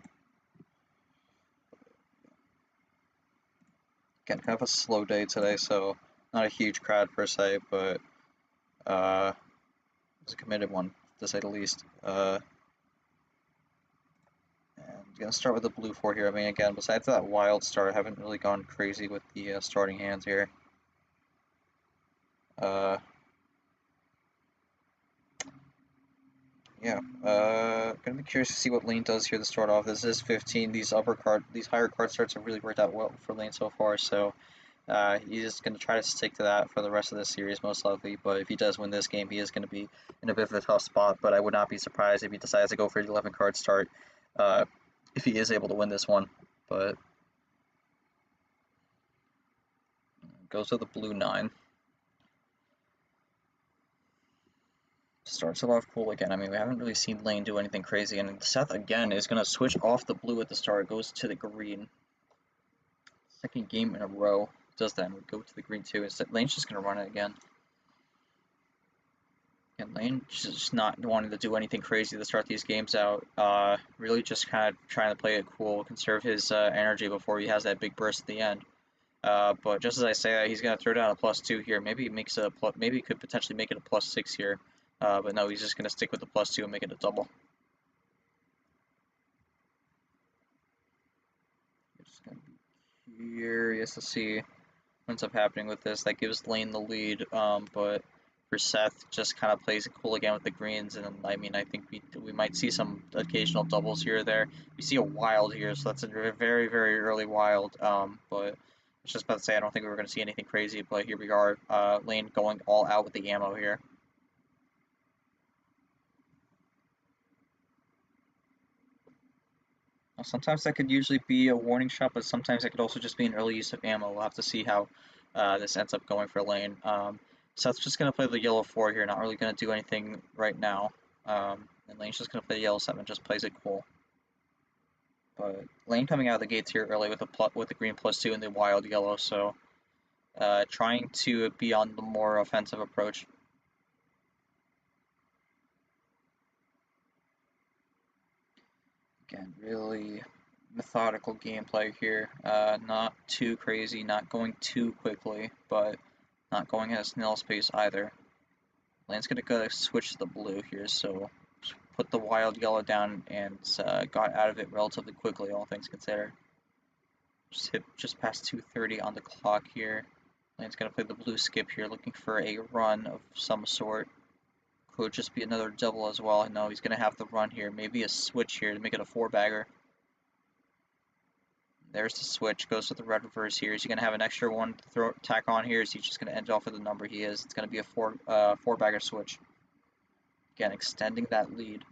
Again, kind of a slow day today, so not a huge crowd per se, but it's a committed one, to say the least. And gonna start with the blue 4 here. I mean, again, besides that wild start, I haven't really gone crazy with the starting hands here. Yeah, gonna be curious to see what Lane does here to start off. This is 15. These higher card starts have really worked out well for Lane so far, so he's just gonna try to stick to that for the rest of this series, most likely. But if he does win this game, he is gonna be in a bit of a tough spot. But I would not be surprised if he decides to go for the 11 card start, if he is able to win this one. But goes to the blue 9. Starts it off cool again. I mean, we haven't really seen Lane do anything crazy, and Seth again is going to switch off the blue at the start, goes to the green. Second game in a row does that, and we go to the green too. Lane's just going to run it again. And Lane just not wanting to do anything crazy to start these games out. Really just kind of trying to play it cool, conserve his energy before he has that big burst at the end. But just as I say that, he's going to throw down a +2 here. Maybe he makes maybe he could potentially make it a +6 here. But no, he's just going to stick with the +2 and make it a double. We're just going to be curious to see what ends up happening with this. That gives Lane the lead, but for Seth, just kind of plays it cool again with the greens. And I mean, I think we might see some occasional doubles here or there. We see a wild here, so that's a very, very early wild. But I was just about to say, I don't think we were going to see anything crazy, but here we are. Lane going all out with the ammo here. Sometimes that could usually be a warning shot, but sometimes it could also just be an early use of ammo. We'll have to see how this ends up going for Lane. Seth's just going to play the yellow 4 here, not really going to do anything right now. And Lane's just going to play the yellow 7, just plays it cool. But Lane coming out of the gates here early with the green +2 and the wild yellow, so trying to be on the more offensive approach. Again, really methodical gameplay here. Not too crazy, not going too quickly, but not going at a snail's pace either. Lane's gonna go switch to the blue here, so put the wild yellow down and got out of it relatively quickly, all things considered. Just hit just past 2:30 on the clock here. Lane's gonna play the blue skip here, looking for a run of some sort. Could just be another double as well. No, he's going to have the run here. Maybe a switch here to make it a 4-bagger. There's the switch. Goes to the red reverse here. Is he going to have an extra one to tack on here? Is he just going to end off with the number he is? It's going to be a 4-bagger switch. Again, extending that lead.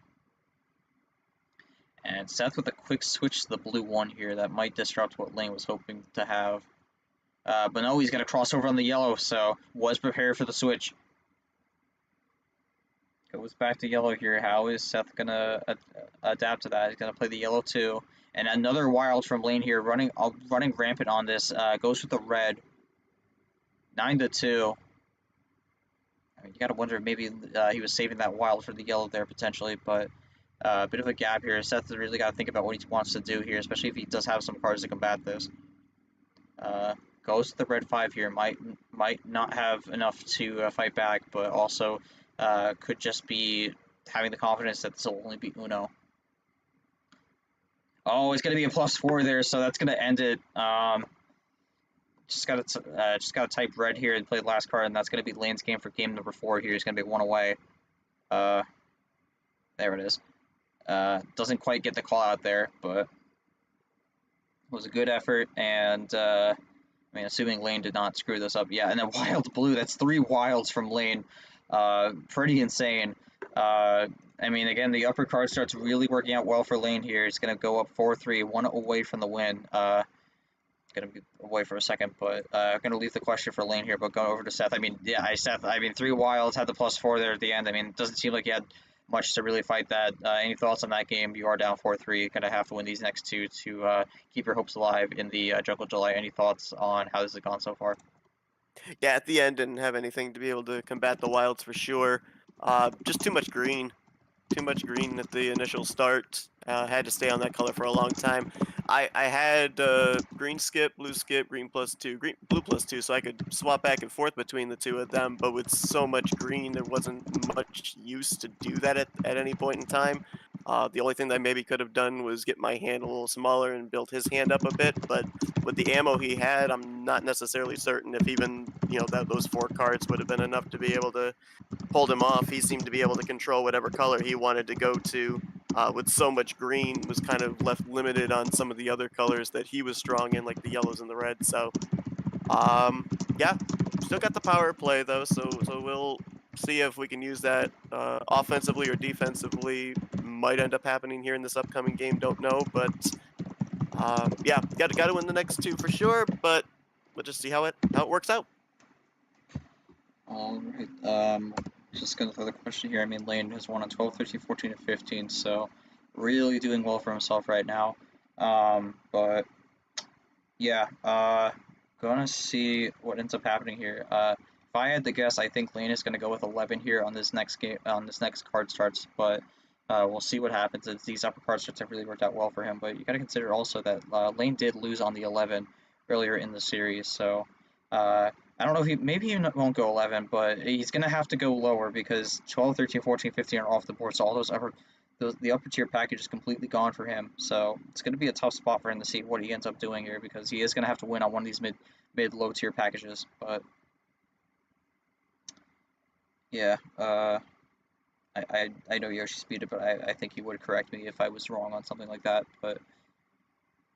And Seth with a quick switch to the blue 1 here. That might disrupt what Lane was hoping to have. But no, he's going to cross over on the yellow, so was prepared for the switch. Goes back to yellow here. How is Seth gonna adapt to that? He's gonna play the yellow 2, and another wild from Lane here, running rampant on this. Goes with the red. 9-2. I mean, you gotta wonder if maybe he was saving that wild for the yellow there potentially, but a bit of a gap here. Seth has really got to think about what he wants to do here, especially if he does have some cards to combat this. Goes to the red 5 here. Might not have enough to fight back, but also. Could just be having the confidence that this will only be Uno. Oh, it's going to be a +4 there, so that's going to end it. Just got to type red here and play the last card, and that's going to be Lane's game for game number 4 here. He's going to be 1 away. There it is. Doesn't quite get the call out there, but it was a good effort. And I mean, assuming Lane did not screw this up. Yeah, and then wild blue. That's 3 wilds from Lane. Pretty insane. I mean, again, the upper card starts really working out well for Lane here. It's going to go up 4-3, 1 away from the win. Going to be away for a second, but I'm going to leave the question for Lane here, but going over to Seth. I mean, yeah, Seth, I mean, 3 wilds, had the +4 there at the end. I mean, it doesn't seem like you had much to really fight that. Any thoughts on that game? You are down 4-3, going to have to win these next 2 to keep your hopes alive in the Jungle July. Any thoughts on how this has gone so far?
Yeah, at the end, didn't have anything to be able to combat the wilds for sure. Just too much green. Too much green at the initial start. Had to stay on that color for a long time. I had green skip, green +2, blue +2, so I could swap back and forth between the 2 of them. But with so much green, there wasn't much use to do that at any point in time. The only thing that I maybe could have done was get my hand a little smaller and build his hand up a bit. But with the ammo he had, I'm not necessarily certain if even those 4 cards would have been enough to be able to hold him off. He seemed to be able to control whatever color he wanted to go to. With so much green, was kind of left limited on some of the other colors that he was strong in, like the yellows and the reds. So, yeah, still got the power play though. So we'll see if we can use that offensively or defensively. Might end up happening here in this upcoming game. Don't know, but yeah, got to win the next 2 for sure. But we'll just see how it works out.
All right. Just gonna throw the question here. I mean, Lane has won on 12, 13, 14, and 15, so really doing well for himself right now. But yeah, gonna see what ends up happening here. If I had to guess, I think Lane is gonna go with 11 here on this next game, on this next card starts. But we'll see what happens. As these upper card starts have really worked out well for him. But you gotta consider also that Lane did lose on the 11 earlier in the series, so. I don't know if maybe he won't go 11, but he's going to have to go lower because 12, 13, 14, 15 are off the board. So all the upper tier package is completely gone for him. So it's going to be a tough spot for him to see what he ends up doing here because he is going to have to win on one of these mid low tier packages. But yeah, I know Yoshi's beat it, but I think he would correct me if I was wrong on something like that. But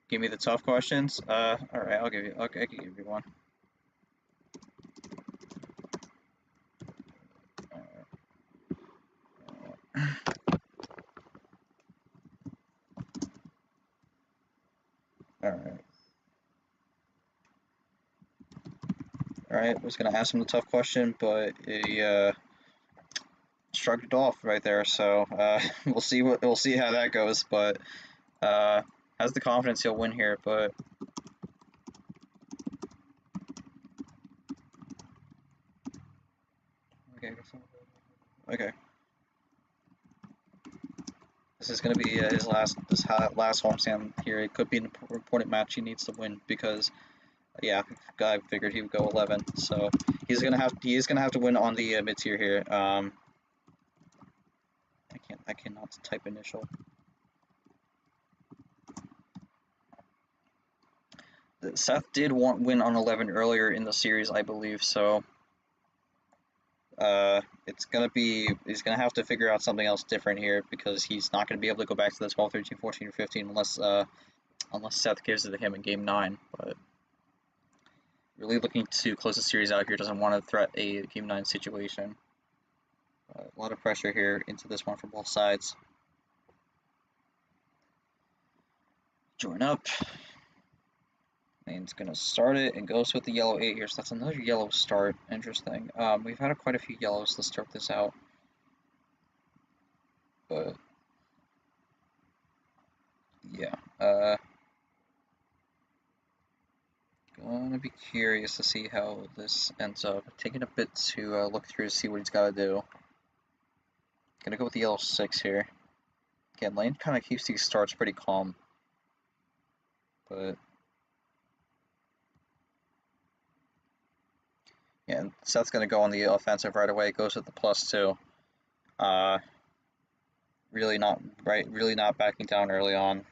give me the tough questions. All right, I can give you one. Alright, I was gonna ask him the tough question, but he shrugged it off right there, so we'll see how that goes, but has the confidence he'll win here, but okay. This is gonna be his last homestand here. It could be an important match he needs to win because yeah, I figured he would go 11, so he is gonna have to win on the mid tier here. I cannot type initial. Seth did win on 11 earlier in the series, I believe, so he's gonna have to figure out something else different here because he's not gonna be able to go back to the 12, 13, 14, or 15 unless Seth gives it to him in game 9. But really looking to close the series out here, doesn't want to threat a game 9 situation. A lot of pressure here into this one from both sides. Join up. Lane's gonna start it and goes with the yellow 8 here, so that's another yellow start. Interesting. We've had quite a few yellows to start this out, but yeah, gonna be curious to see how this ends up. Taking a bit to look through to see what he's got to do. Gonna go with the yellow 6 here. Again, Lane kind of keeps these starts pretty calm, but yeah, and Seth's gonna go on the offensive right away. Goes with the +2. Really not backing down early on.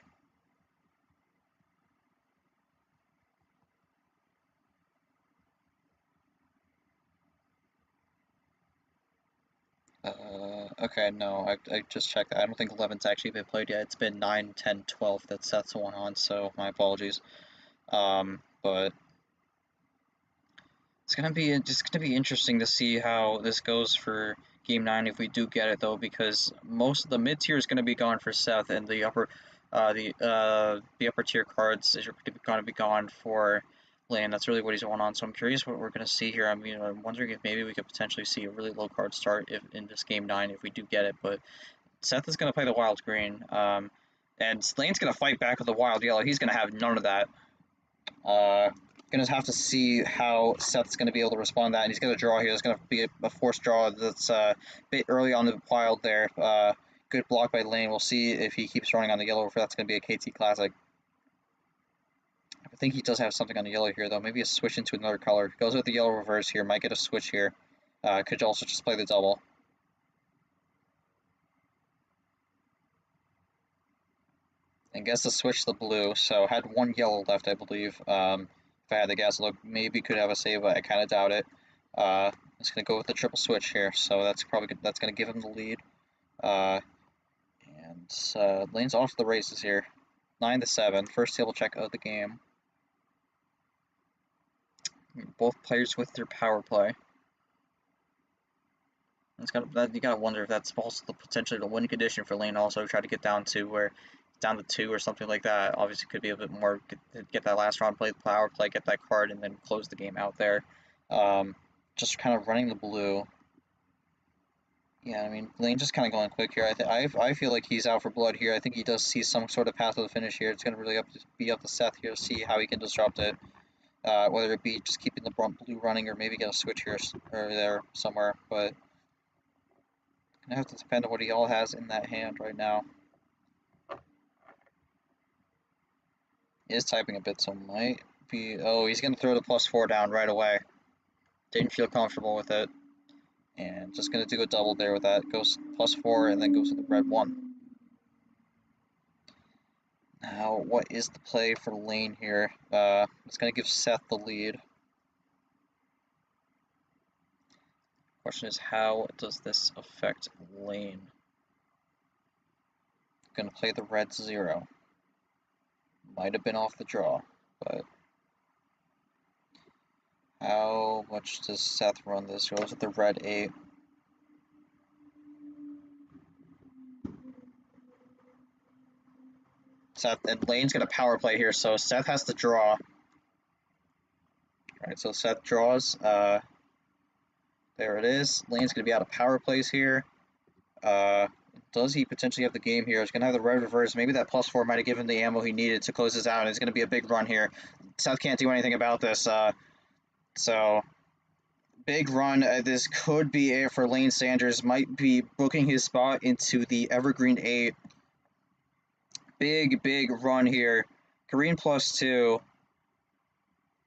Okay, no, I just checked that. I don't think 11's actually been played yet. It's been 9, 10, 12 that Seth's the one on, so my apologies. But it's gonna be interesting to see how this goes for Game 9 if we do get it though, because most of the mid tier is gonna be gone for Seth, and the upper tier cards is gonna be gone for Lane. That's really what he's going on. So I'm curious what we're gonna see here. I mean, I'm wondering if maybe we could potentially see a really low card start if in this Game 9 if we do get it. But Seth is gonna play the wild green, and Lane's gonna fight back with the wild yellow. He's gonna have none of that. Gonna have to see how Seth's gonna be able to respond to that, and he's gonna draw here. There's gonna be a forced draw that's a bit early on the wild there. Good block by Lane. We'll see if he keeps running on the yellow, if that's gonna be a KT Classic. I think he does have something on the yellow here, though. Maybe a switch into another color. Goes with the yellow reverse here. Might get a switch here. Could also just play the double. And gets to switch the blue, so had one yellow left, I believe. If I had the gas look, maybe could have a save, but I kind of doubt it. It's gonna go with the triple switch here, so that's gonna give him the lead. Lane's off to the races here, 9-7, first table check of the game. Both players with their power play. You gotta wonder if that's also potentially the win condition for Lane. Also, try to get down to 2 or something like that. Obviously, could be a bit more get that last round, play the power play, get that card, and then close the game out there. Just kind of running the blue. Yeah, I mean, Lane just kind of going quick here. I feel like he's out for blood here. I think he does see some sort of path to the finish here. It's gonna really be up to Seth here to see how he can disrupt it. Whether it be just keeping the blue running or maybe get a switch here or there somewhere, but gonna have to depend on what he all has in that hand right now. He is typing a bit, so might be. Oh, he's gonna throw the +4 down right away. Didn't feel comfortable with it, and just gonna do a double there with that. Goes +4 and then goes to the red 1. Now, what is the play for Lane here? It's gonna give Seth the lead. Question is, how does this affect Lane? Gonna play the red 0. Might have been off the draw, but how much does Seth run this? Goes with the red 8. Seth and Lane's gonna power play here, so Seth has to draw. Alright, so Seth draws. There it is. Lane's gonna be out of power plays here. Does he potentially have the game here? He's going to have the red reverse. Maybe that +4 might have given the ammo he needed to close this out. It's going to be a big run here. Seth can't do anything about this. So, big run. This could be it for Lane Sanders. Might be booking his spot into the Evergreen 8. Big run here. Green +2.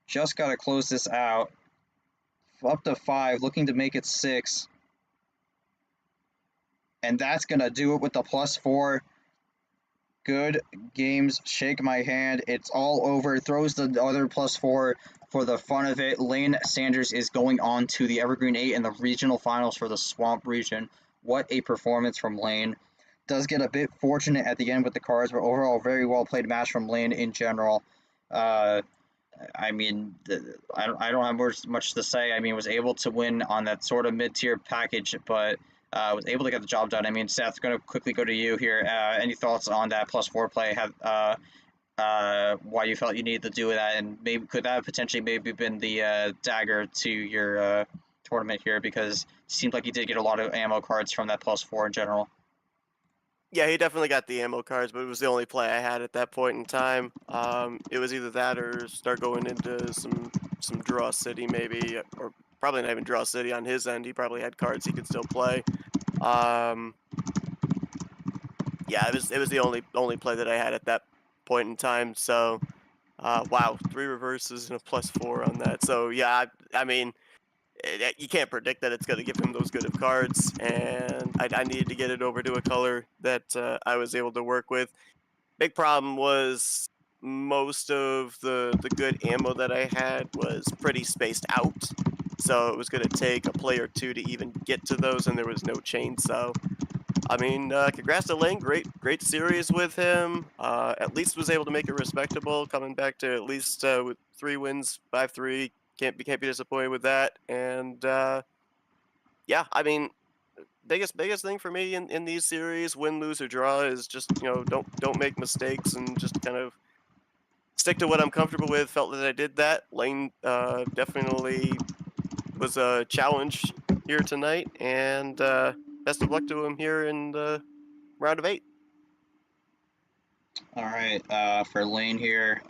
Just got to close this out. Up to 5. Looking to make it 6. And that's going to do it with the +4. Good games. Shake my hand. It's all over. Throws the other +4 for the fun of it. Lane Sanders is going on to the Evergreen 8 in the regional finals for the Swamp region. What a performance from Lane. Does get a bit fortunate at the end with the cards, but overall very well played match from Lane in general. I mean, I don't have much to say. I mean, was able to win on that sort of mid-tier package, but was able to get the job done. I mean, Seth, going to quickly go to you here. Any thoughts on that +4 play? Why you felt you needed to do that, and maybe could that potentially maybe been the dagger to your tournament here, because it seemed like you did get a lot of ammo cards from that +4 in general.
Yeah, he definitely got the ammo cards, but it was the only play I had at that point in time. It was either that or start going into some draw city maybe, or probably not even draw city on his end. He probably had cards he could still play. Yeah, it was the only play that I had at that point in time. So, wow, 3 reverses and a +4 on that. So yeah, I mean, you can't predict that it's going to give him those good of cards, and I needed to get it over to a color that I was able to work with. Big problem was most of the good ammo that I had was pretty spaced out. so it was going to take a play or two to even get to those, and there was no chain. So I mean, congrats to Lane. Great series with him. At least was able to make it respectable, coming back to at least with 3 wins, 5-3. Can't be disappointed with that. And yeah, I mean, biggest thing for me in these series, win, lose or draw, is just don't make mistakes and just kind of stick to what I'm comfortable with. Felt that I did that. Lane definitely was a challenge here tonight, and best of luck to him here in the round of 8.
All right, for Lane here,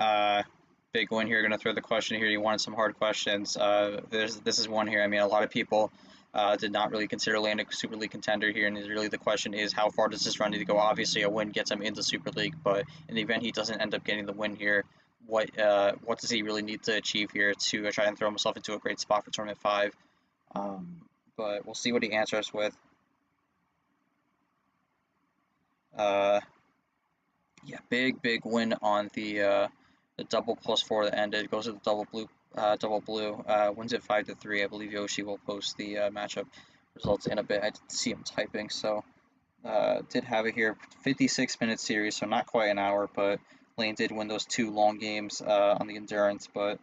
big win here. Gonna throw the question here. You wanted some hard questions. This is one here. I mean, a lot of people did not really consider Lane a Super League contender here, and really the question is, how far does this run need to go? Obviously, a win gets him into Super League, but in the event he doesn't end up getting the win here, what does he really need to achieve here to try and throw himself into a great spot for Tournament 5? But we'll see what he answers with. Yeah, big win on the double +4 that ended. Goes to the double blue. Wins it 5-3. I believe Yoshi will post the matchup results in a bit. I did see him typing, so did have it here. 56-minute series, so not quite an hour, but Lane did win those 2 long games on the endurance. But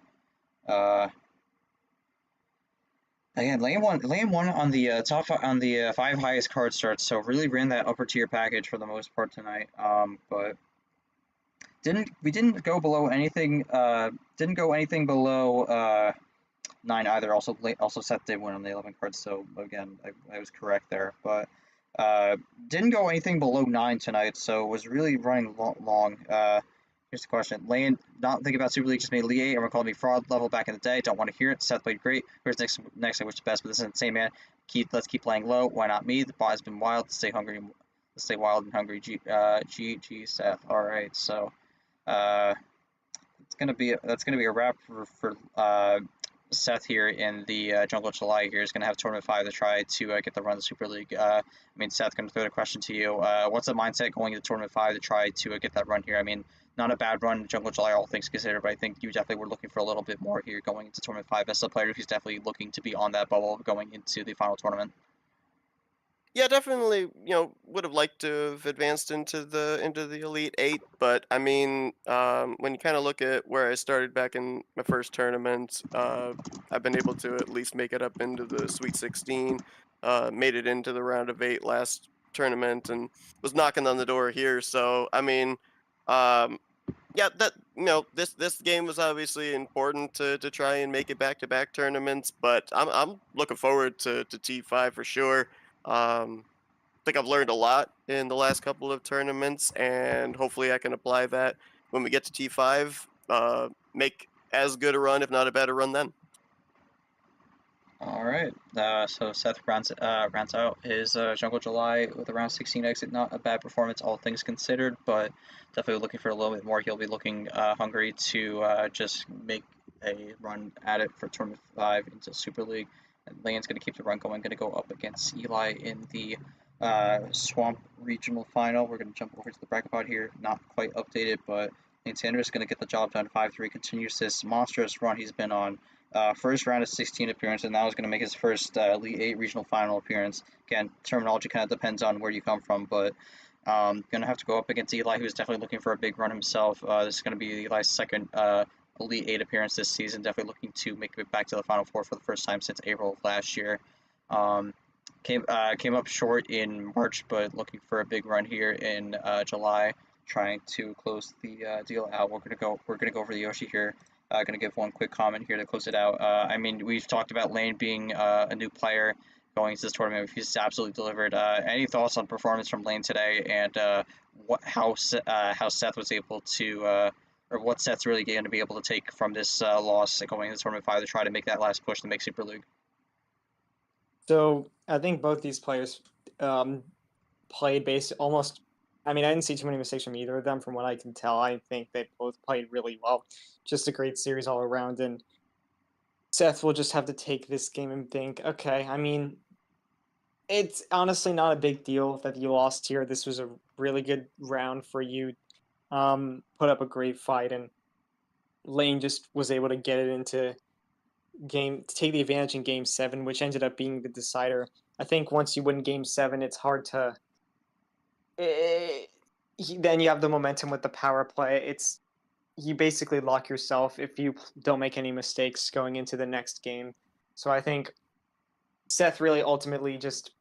again, Lane won on the top on the 5 highest card starts, so really ran that upper tier package for the most part tonight. But we didn't go below anything. Didn't go anything below 9 either. Also Seth did win on the 11 cards, so again I was correct there. But didn't go anything below 9 tonight, so was really running long. Here's the question: Lane, not thinking about Super League, just made Elite 8. Everyone called me fraud level back in the day. Don't want to hear it. Seth played great. Where's next? I wish the best, but this is insane, man. Let's keep playing low. Why not me? The bot has been wild. Let's stay wild and hungry. G Seth. All right, so. That's gonna be a wrap for Seth here in the Jungle July. Here is gonna have Tournament 5 to try to get the run of the Super League. I mean, Seth, gonna throw the question to you. What's the mindset going into Tournament 5 to try to get that run here? I mean, not a bad run in Jungle July, all things considered, but I think you definitely were looking for a little bit more here going into Tournament 5 as a player who's definitely looking to be on that bubble going into the final tournament.
Yeah, definitely. Would have liked to have advanced into the Elite 8, but I mean, when you kind of look at where I started back in my first tournament, I've been able to at least make it up into the Sweet 16. Made it into the round of 8 last tournament, and was knocking on the door here. So I mean, yeah, that this game was obviously important to try and make it back-to-back tournaments, but I'm looking forward to T5 for sure. I think I've learned a lot in the last couple of tournaments, and hopefully I can apply that when we get to T5. Make as good a run, if not a better run, then.
All right, so Seth rounds out his Jungle July with a round 16 exit. Not a bad performance, all things considered, but definitely looking for a little bit more. He'll be looking hungry to just make a run at it for Tournament 5 into Super League. And Lane's going to keep the run going, going to go up against Eli in the Swamp Regional Final. We're going to jump over to the bracket pod here, not quite updated, but Lane Sanders is going to get the job done. 5-3, continues this monstrous run he's been on. First round of 16 appearance, and now he's going to make his first Elite 8 regional final appearance. Again, terminology kind of depends on where you come from, but going to have to go up against Eli, who's definitely looking for a big run himself. This is going to be Eli's second Elite 8 appearance this season, definitely looking to make it back to the Final Four for the first time since April of last year. Came up short in March, but looking for a big run here in July, trying to close the deal out. We're gonna go over the Yoshi here. Gonna give one quick comment here to close it out. I mean, we've talked about Lane being a new player going into this tournament. He's absolutely delivered. Any thoughts on performance from Lane today, and how Seth was able to, or what Seth's really going to be able to take from this loss going into Tournament 5 to try to make that last push to make Super League?
So I think both these players played almost. I mean, I didn't see too many mistakes from either of them. From what I can tell, I think they both played really well. Just a great series all around. And Seth will just have to take this game and think, okay, I mean, it's honestly not a big deal that you lost here. This was a really good round for you. Put up a great fight, and Lane just was able to get it into take the advantage in Game 7, which ended up being the decider. I think once you win Game 7, it's hard to. Then you have the momentum with the power play. You basically lock yourself if you don't make any mistakes going into the next game. So I think Seth really ultimately just,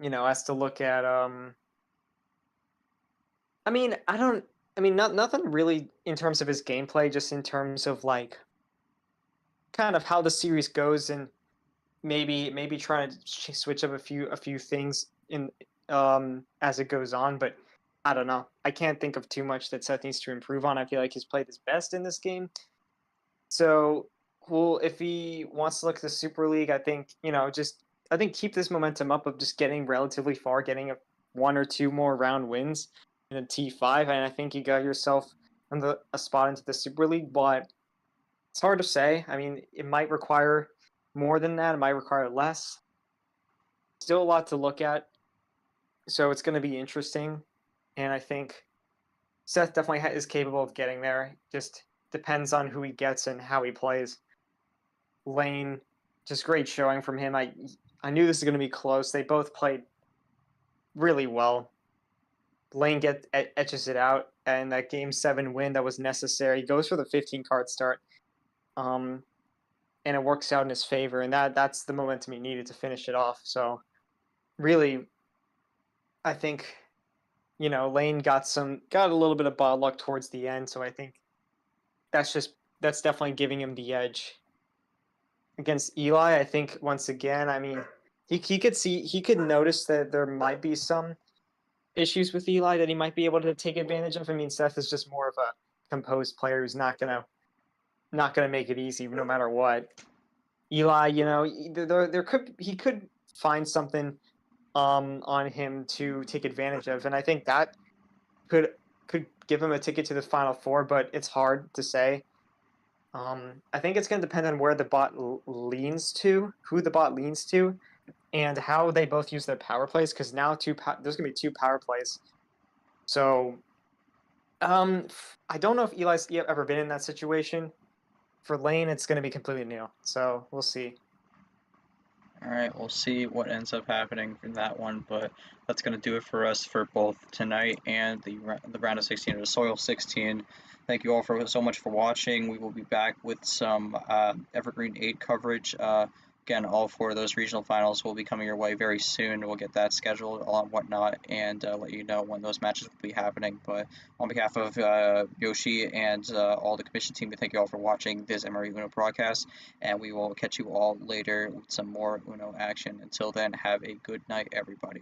has to look at. I mean, nothing really in terms of his gameplay, just in terms of like kind of how the series goes, and maybe trying to switch up a few things in as it goes on. But I don't know. I can't think of too much that Seth needs to improve on. I feel like he's played his best in this game. So, well, if he wants to look at the Super League, I think keep this momentum up of just getting relatively far, getting one or two more round wins in a T5, and I think you got yourself a spot into the Super League. But it's hard to say. I mean, it might require more than that. It might require less. Still a lot to look at. So it's going to be interesting. And I think Seth definitely is capable of getting there. Just depends on who he gets and how he plays. Lane, just great showing from him. I knew this was going to be close. They both played really well. Lane etches it out, and that Game 7 win that was necessary. He goes for the 15-card start. And it works out in his favor, and that's the momentum he needed to finish it off. So really, I think, Lane got a little bit of bad luck towards the end, so I think that's definitely giving him the edge. Against Eli, I think once again, I mean, he could notice that there might be some issues with Eli that he might be able to take advantage of. I mean, Seth is just more of a composed player who's not gonna make it easy no matter what. Eli, he could find something on him to take advantage of, and I think that could give him a ticket to the Final Four, but it's hard to say. I think it's going to depend on where the bot leans to, who the bot leans to, and how they both use their power plays. Because now there's going to be 2 power plays. So, I don't know if Eli's ever been in that situation. For Lane, it's going to be completely new. So we'll see.
All right, we'll see what ends up happening from that one, but that's going to do it for us for both tonight and the round of 16 or the Soil 16. Thank you all so much for watching. We will be back with some Evergreen 8 coverage. Again, all 4 of those regional finals will be coming your way very soon. We'll get that scheduled and whatnot, and let you know when those matches will be happening. But on behalf of Yoshi and all the commission team, we thank you all for watching this MRE Uno broadcast, and we will catch you all later with some more Uno action. Until then, have a good night, everybody.